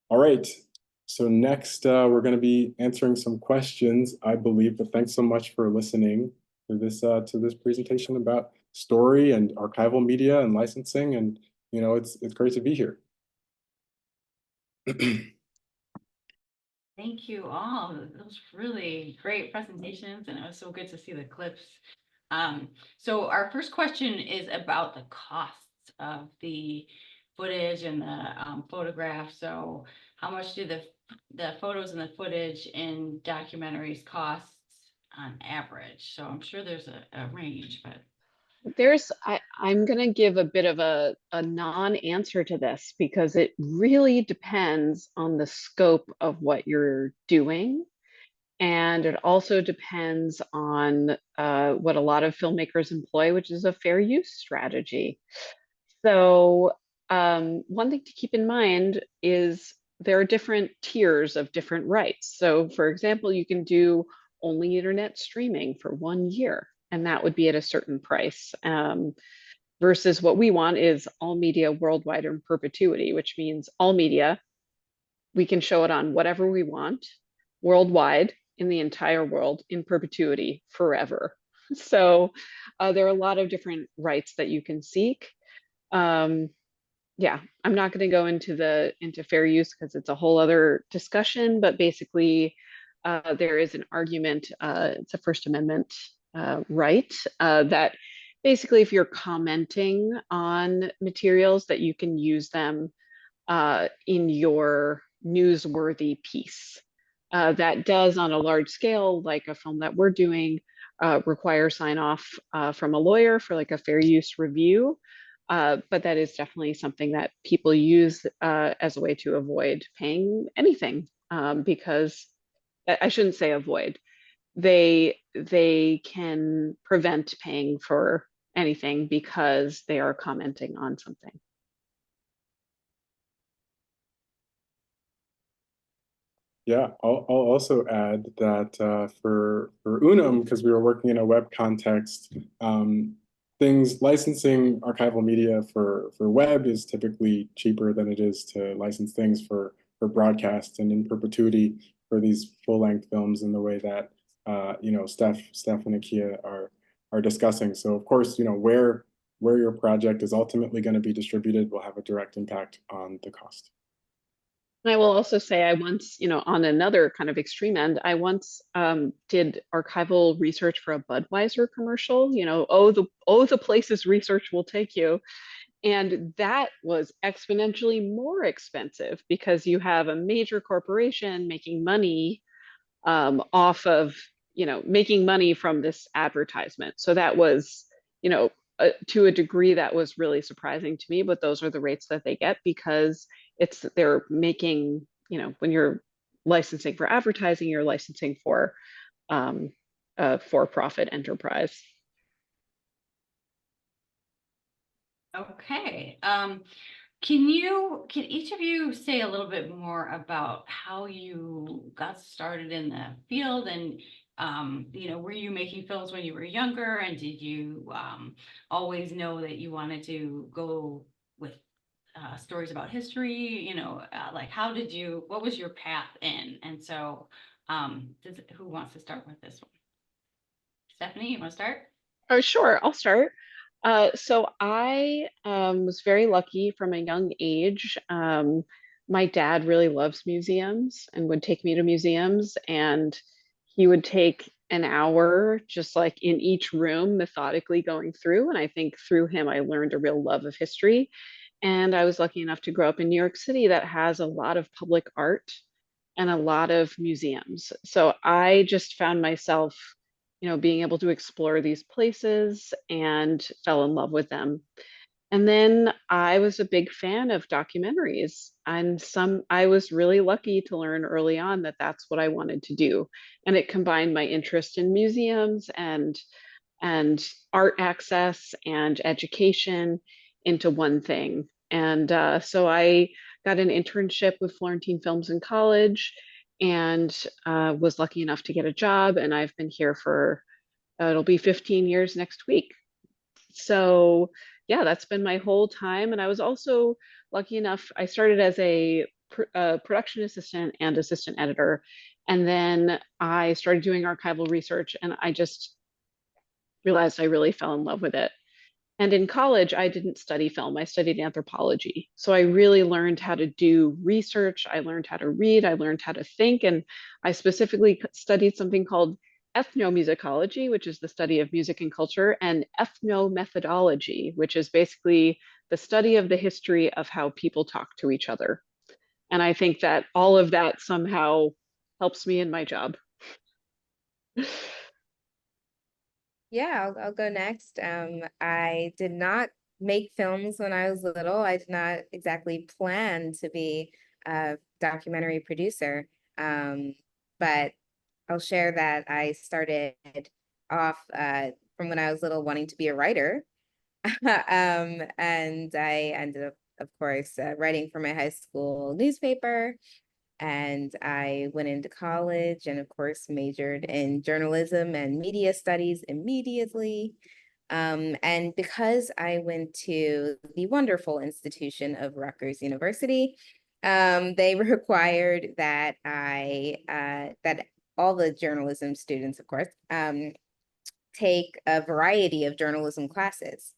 All right. So next, we're going to be answering some questions, I believe. But thanks so much for listening to this presentation about story and archival media and licensing. And it's great to be here. Thank you all. Those really great presentations, and it was so good to see the clips. So our first question is about the costs of the footage and the photographs. So how much do the photos and the footage in documentaries cost on average? So I'm sure there's a range, but I'm going to give a bit of a non-answer to this because it really depends on the scope of what you're doing. And it also depends on what a lot of filmmakers employ, which is a fair use strategy. So one thing to keep in mind is there are different tiers of different rights. So for example, you can do only internet streaming for 1 year, and that would be at a certain price. Versus what we want is all media worldwide in perpetuity, which means all media, we can show it on whatever we want worldwide in the entire world in perpetuity forever. So there are a lot of different rights that you can seek. Yeah, I'm not going to go into fair use because it's a whole other discussion, but basically there is an argument, it's a First Amendment right, that basically if you're commenting on materials that you can use them in your newsworthy piece. That does on a large scale, like a film that we're doing, require sign off from a lawyer for like a fair use review. But that is definitely something that people use as a way to avoid paying anything, because I shouldn't say avoid. They can prevent paying for anything because they are commenting on something. Yeah, I'll also add that for Unum, because we were working in a web context, things licensing archival media for web is typically cheaper than it is to license things for broadcast and in perpetuity for these full-length films in the way that Steph and Akia are discussing. So of course, where your project is ultimately going to be distributed will have a direct impact on the cost. And I will also say I once, on another kind of extreme end, I once did archival research for a Budweiser commercial, the places research will take you. And that was exponentially more expensive because you have a major corporation making money off of, making money from this advertisement. So that was, to a degree that was really surprising to me, but those are the rates that they get because they're making, when you're licensing for advertising, you're licensing for a for-profit enterprise. Okay. Can each of you say a little bit more about how you got started in the field and, were you making films when you were younger and did you always know that you wanted to go with stories about history, like what was your path in? And so, who wants to start with this one? Stephanie, you want to start? Oh, sure, I'll start. So I was very lucky from a young age. My dad really loves museums and would take me to museums, and he would take an hour just like in each room, methodically going through. And I think through him, I learned a real love of history. And I was lucky enough to grow up in New York City that has a lot of public art and a lot of museums. So I just found myself, being able to explore these places and fell in love with them. And then I was a big fan of documentaries, and I was really lucky to learn early on that that's what I wanted to do. And it combined my interest in museums and art access and education into one thing. And so I got an internship with Florentine Films in college and was lucky enough to get a job. And I've been here for, it'll be 15 years next week. So yeah, that's been my whole time. And I was also lucky enough, I started as a production assistant and assistant editor. And then I started doing archival research and I just realized I really fell in love with it. And in college, I didn't study film, I studied anthropology. So I really learned how to do research. I learned how to read. I learned how to think. And I specifically studied something called ethnomusicology, which is the study of music and culture, and ethnomethodology, which is basically the study of the history of how people talk to each other. And I think that all of that somehow helps me in my job. Yeah, I'll go next. I did not make films when I was little. I did not exactly plan to be a documentary producer. But I'll share that I started off from when I was little wanting to be a writer. And I ended up, of course, writing for my high school newspaper. And I went into college and, of course, majored in journalism and media studies immediately. And because I went to the wonderful institution of Rutgers University, they required that that all the journalism students, of course, take a variety of journalism classes.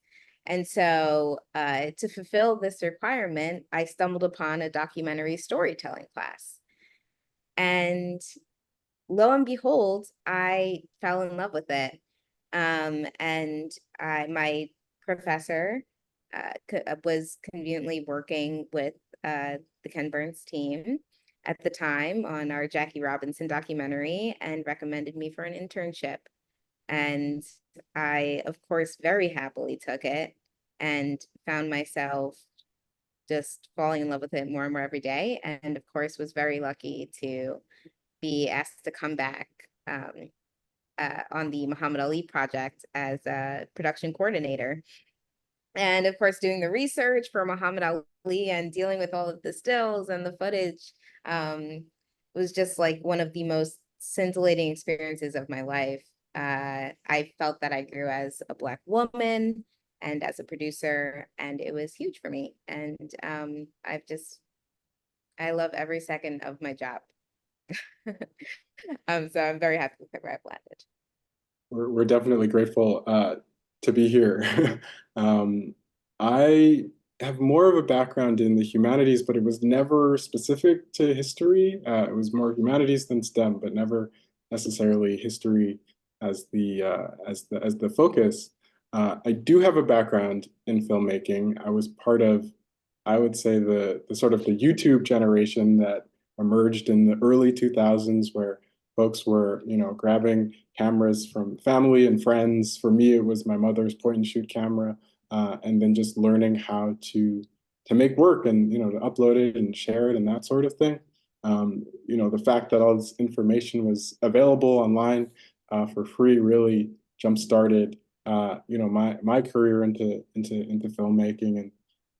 And so to fulfill this requirement, I stumbled upon a documentary storytelling class. And lo and behold, I fell in love with it. My professor was conveniently working with the Ken Burns team at the time on our Jackie Robinson documentary and recommended me for an internship. And I, of course, very happily took it and found myself just falling in love with it more and more every day. And of course, was very lucky to be asked to come back on the Muhammad Ali project as a production coordinator. And of course, doing the research for Muhammad Ali and dealing with all of the stills and the footage was just like one of the most scintillating experiences of my life. I felt that I grew as a Black woman and as a producer, and it was huge for me. And I love every second of my job. So I'm very happy with where I've landed. We're definitely grateful to be here. I have more of a background in the humanities, but it was never specific to history. It was more humanities than STEM, but never necessarily history as the focus. I do have a background in filmmaking. I was part of, I would say, the sort of the YouTube generation that emerged in the early 2000s, where folks were, grabbing cameras from family and friends. For me, it was my mother's point and shoot camera, and then just learning how to make work and to upload it and share it and that sort of thing. The fact that all this information was available online for free really jump started my career into filmmaking. And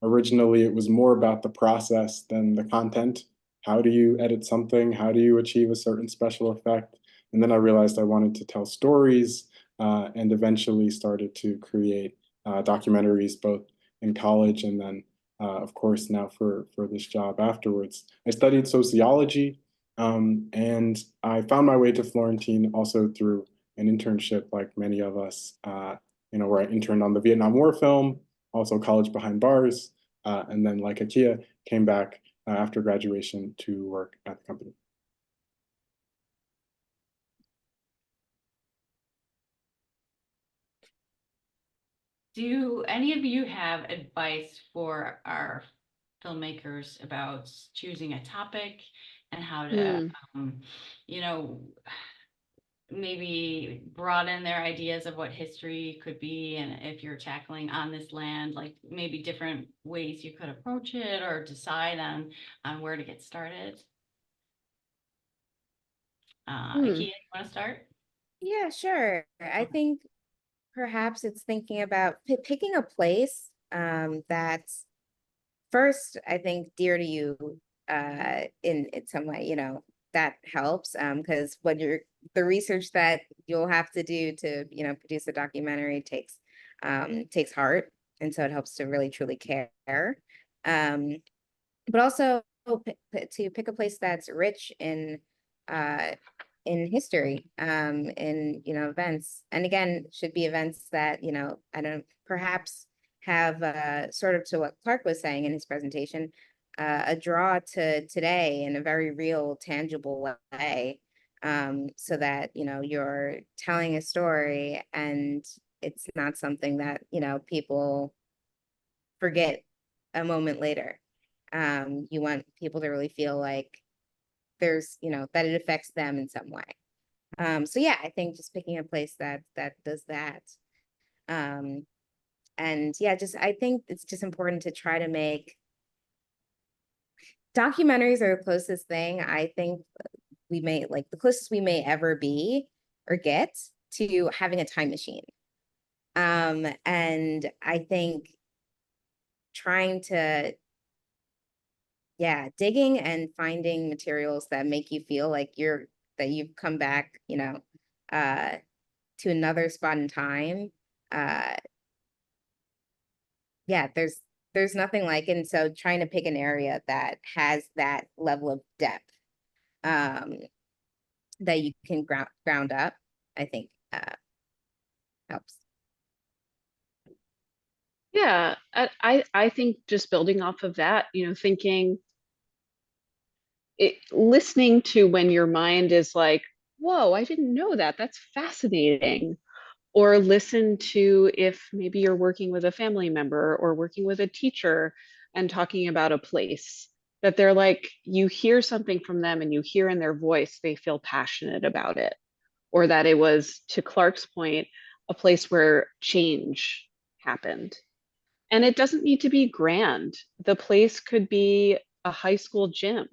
originally, it was more about the process than the content. How do you edit something? How do you achieve a certain special effect? And then I realized I wanted to tell stories, and eventually started to create documentaries both in college and then, of course, now for this job afterwards. I studied sociology, and I found my way to Florentine also through an internship, like many of us, where I interned on the Vietnam War film, also College Behind Bars, and then, like Akia, came back after graduation to work at the company. Do any of you have advice for our filmmakers about choosing a topic and how to, um, you know, maybe broaden their ideas of what history could be, and if you're tackling on this land, like maybe different ways you could approach it or decide on where to get started? Akia, you want to start? Yeah, sure. I think perhaps it's thinking about picking a place that's first, I think, dear to you in some way, that helps. Because when you're the research that you'll have to do to, produce a documentary takes heart. And so it helps to really truly care. Um, but also to pick a place that's rich uh in history, in events, and again should be events that I don't perhaps have sort of to what Clark was saying in his presentation, a draw to today in a very real tangible way, so that you're telling a story and it's not something that people forget a moment later. You want people to really feel like there's, that it affects them in some way. So yeah, I think just picking a place that does that. Um, and yeah, I think it's just important to try to make documentaries are the closest thing I think we may the closest we may ever be or get to having a time machine. And I think trying to digging and finding materials that make you feel like you've come back, uh, to another spot in time. Uh, there's nothing like, and so trying to pick an area that has that level of depth, um, that you can ground up, I think, helps. Yeah, I think just building off of that, thinking listening to when your mind is like, whoa, I didn't know that. That's fascinating. Or listen to if maybe you're working with a family member or working with a teacher and talking about a place that they're like, you hear something from them and you hear in their voice, they feel passionate about it. Or that it was, to Clark's point, a place where change happened. And it doesn't need to be grand. The place could be a high school gym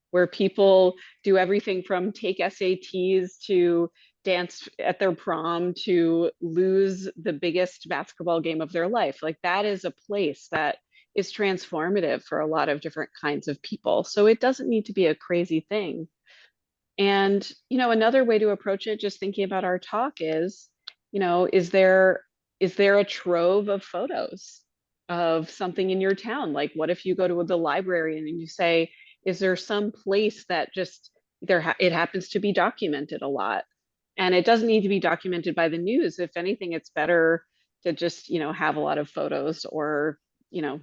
where people do everything from take SATs to dance at their prom to lose the biggest basketball game of their life. Like that is a place that is transformative for a lot of different kinds of people. So it doesn't need to be a crazy thing. And, another way to approach it, just thinking about our talk is, is there a trove of photos of something in your town? Like, what if you go to the library and you say, Is there some place that just it happens to be documented a lot? And it doesn't need to be documented by the news. If anything, it's better to just, have a lot of photos or, you know,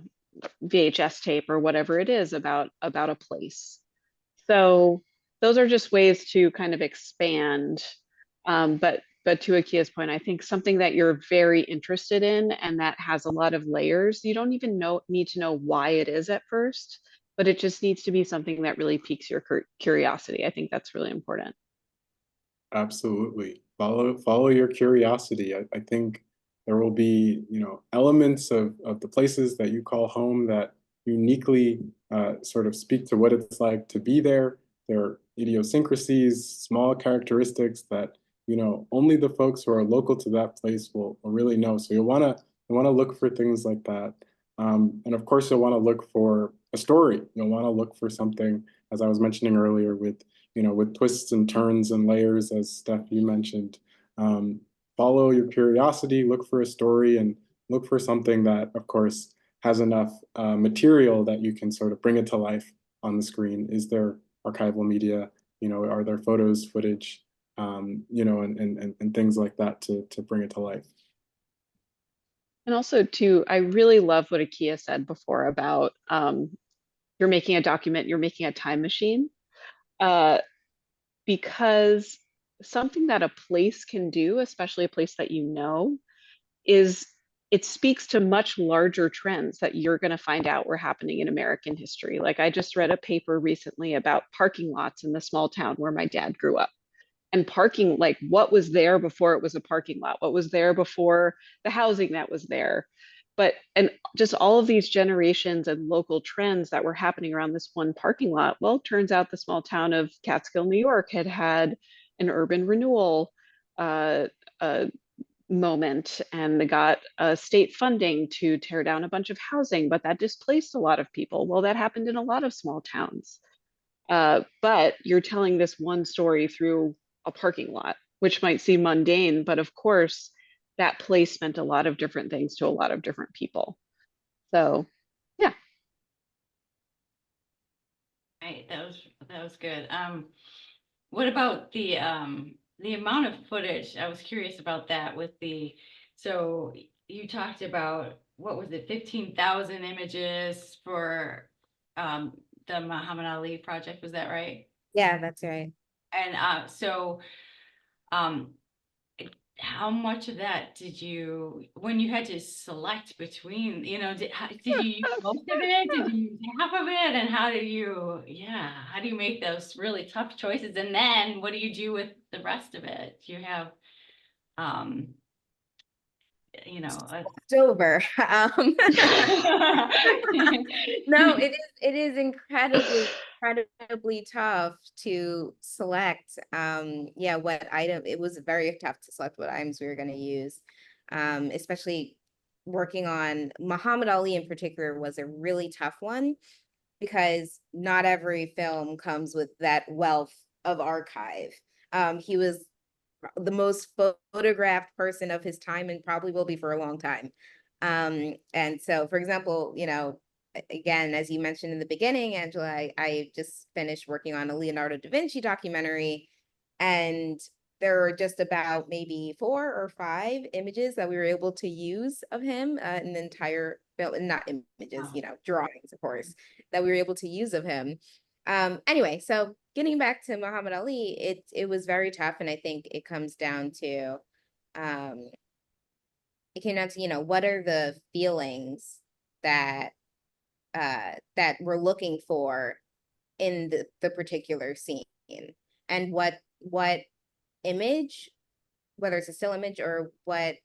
VHS tape or whatever it is about a place. So those are just ways to kind of expand. But to Akia's point, I think something that you're very interested in and that has a lot of layers, you don't even need to know why it is at first, but it just needs to be something that really piques your curiosity. I think that's really important. Absolutely. Follow your curiosity. I think there will be, elements of the places that you call home that uniquely sort of speak to what it's like to be there. Their idiosyncrasies, small characteristics that, only the folks who are local to that place will really know. So you wanna look for things like that. And of course you'll want to look for a story. You'll want to look for something, as I was mentioning earlier, with twists and turns and layers, as Steph, you mentioned. Um, Follow your curiosity, look for a story, and look for something that, of course, has enough material that you can sort of bring it to life on the screen. Is there archival media? Are there photos, footage, and things like that to bring it to life? And also too, I really love what Akia said before about you're making a document, you're making a time machine. Because something that a place can do, especially a place that is it speaks to much larger trends that you're going to find out were happening in American history. Like I just read a paper recently about parking lots in the small town where my dad grew up. And parking, like what was there before it was a parking lot, what was there before the housing that was there. And just all of these generations and local trends that were happening around this one parking lot. Well, it turns out the small town of Catskill, New York had an urban renewal uh, moment, and they got state funding to tear down a bunch of housing, but that displaced a lot of people. Well, that happened in a lot of small towns. But you're telling this one story through a parking lot, which might seem mundane, but of course, that place meant a lot of different things to a lot of different people. So, yeah. Right, that was good. What about the amount of footage? I was curious about that so you talked about, what was it, 15,000 images for um the Muhammad Ali project, was that right? Yeah, that's right. And um how much of that did you, when you had to select between, did you use most of it? Did you use half of it? And how do you make those really tough choices? And then what do you do with the rest of it? Do you have, um, a It's over. No, it is incredibly tough to select yeah, what item. It was very tough to select what items we were going to use. Especially working on Muhammad Ali in particular was a really tough one because not every film comes with that wealth of archive. He was the most photographed person of his time and probably will be for a long time. And so, for example, again, as you mentioned in the beginning, Angela, I just finished working on a Leonardo da Vinci documentary, and there were just about maybe 4 or 5 images that we were able to use of him in the entire film, not images, drawings, of course, that we were able to use of him. Anyway, so getting back to Muhammad Ali, it was very tough, and I think it comes down to, what are the feelings that that we're looking for in the particular scene, and what image, whether it's a still image or what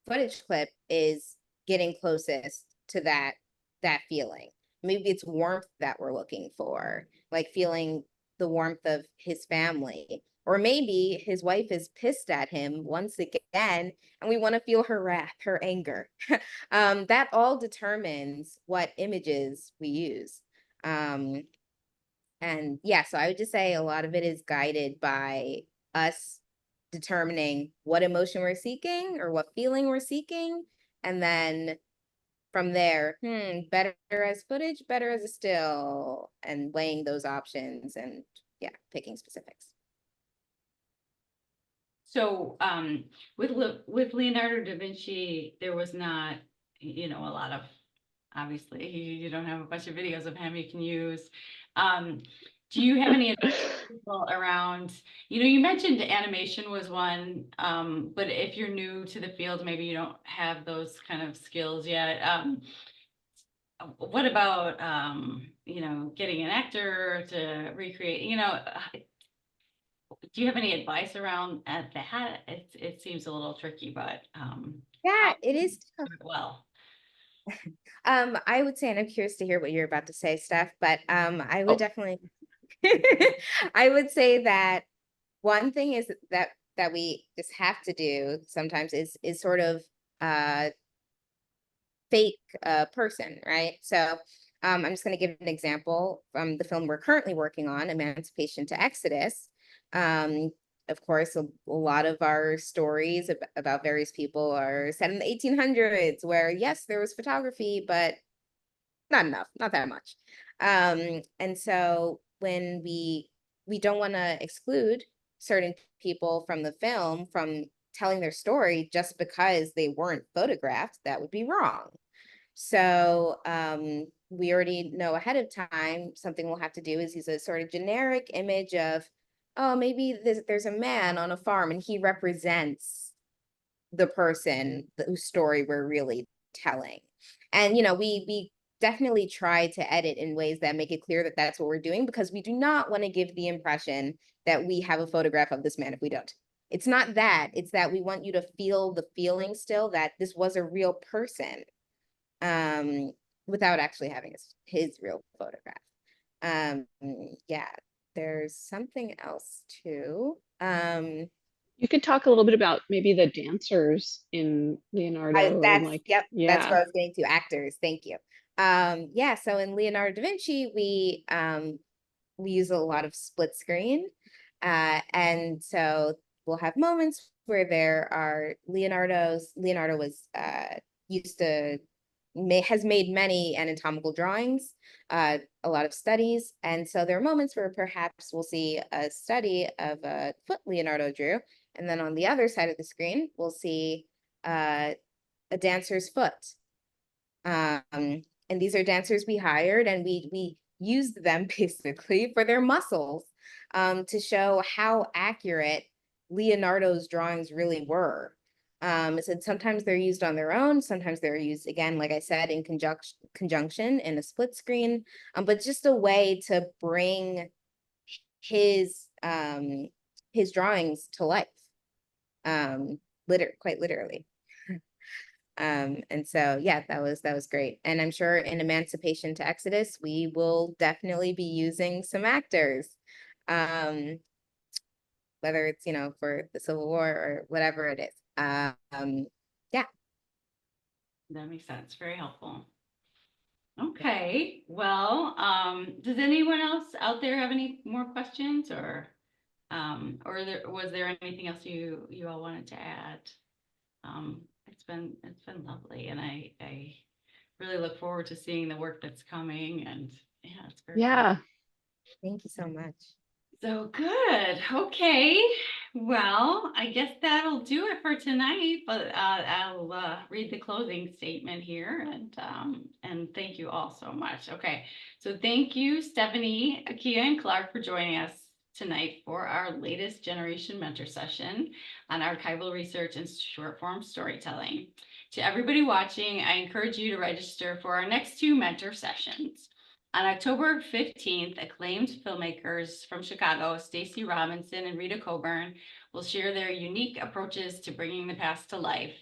footage clip is getting closest to that feeling. Maybe it's warmth that we're looking for, like feeling the warmth of his family. Or maybe his wife is pissed at him once again, and we want to feel her wrath, her anger. That all determines what images we use. And yeah, so I would just say a lot of it is guided by us determining what emotion we're seeking or what feeling we're seeking, and then from there, better as footage, better as a still, and weighing those options and yeah, picking specifics. So with Leonardo da Vinci, there was not, a lot of, obviously, you don't have a bunch of videos of him you can use. Do you have any advice for people around, you mentioned animation was one, but if you're new to the field, maybe you don't have those kind of skills yet. What about, getting an actor to recreate, do you have any advice around at that? It seems a little tricky, but Yeah, how it do you is do it well? I would say, and I'm curious to hear what you're about to say, Steph, but I would Oh, definitely I would say that one thing is that we just have to do sometimes is sort of fake person, right? So I'm just going to give an example from the film we're currently working on, Emancipation to Exodus. Of course, a lot of our stories about various people are set in the 1800s, where yes, there was photography, but not enough, not that much. And so when we don't want to exclude certain people from the film from telling their story just because they weren't photographed, that would be wrong. So we already know ahead of time something we'll have to do is use a sort of generic image of, oh, maybe there's a man on a farm and he represents the person whose story we're really telling. And we definitely try to edit in ways that make it clear that that's what we're doing, because we do not want to give the impression that we have a photograph of this man if we don't. It's not that, it's that we want you to feel the feeling still that this was a real person, um, without actually having his real photograph. Um, yeah, there's something else too. You could talk a little bit about maybe the dancers in Leonardo and like, Yep, that's what yeah. I was getting to, actors. Thank you. Yeah, so in Leonardo da Vinci, we use a lot of split screen. And so we'll have moments where there are Leonardo was used to has made many anatomical drawings, a lot of studies. And so there are moments where perhaps we'll see a study of a foot Leonardo drew. And then on the other side of the screen, we'll see a dancer's foot. And these are dancers we hired, and we used them basically for their muscles, to show how accurate Leonardo's drawings really were. So sometimes they're used on their own, sometimes they're used, again, like I said, in conjunction in a split screen, but just a way to bring his drawings to life, quite literally. And so yeah, that was great. And I'm sure in Emancipation to Exodus, we will definitely be using some actors. Whether it's, for the Civil War or whatever it is. Yeah. That makes sense. Very helpful. Okay, well, does anyone else out there have any more questions, or was there anything else you all wanted to add? It's been lovely, and I really look forward to seeing the work that's coming, and yeah, it's very cool. Yeah. Thank you so much. So good. Okay. Well, I guess that'll do it for tonight, but I'll read the closing statement here, and thank you all so much. Okay. So thank you, Stephanie, Akia, and Clark, for joining us tonight for our latest generation mentor session on archival research and short form storytelling. To everybody watching, I encourage you to register for our next two mentor sessions. On October 15th, acclaimed filmmakers from Chicago, Stacey Robinson and Rita Coburn, will share their unique approaches to bringing the past to life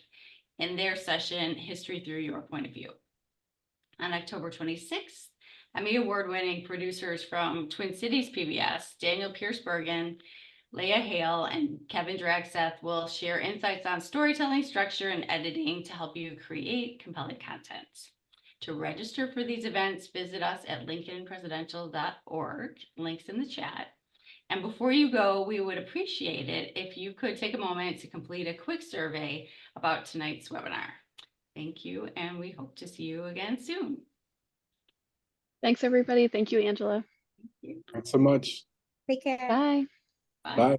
in their session, History Through Your Point of View. On October 26th, Emmy Award-winning producers from Twin Cities PBS, Daniel Pierce Bergen, Leah Hale, and Kevin Dragseth will share insights on storytelling, structure, and editing to help you create compelling content. To register for these events, visit us at lincolnpresidential.org, links in the chat. And before you go, we would appreciate it if you could take a moment to complete a quick survey about tonight's webinar. Thank you, and we hope to see you again soon. Thanks, everybody. Thank you, Angela. Thank you. Thanks so much. Take care. Bye. Bye. Bye.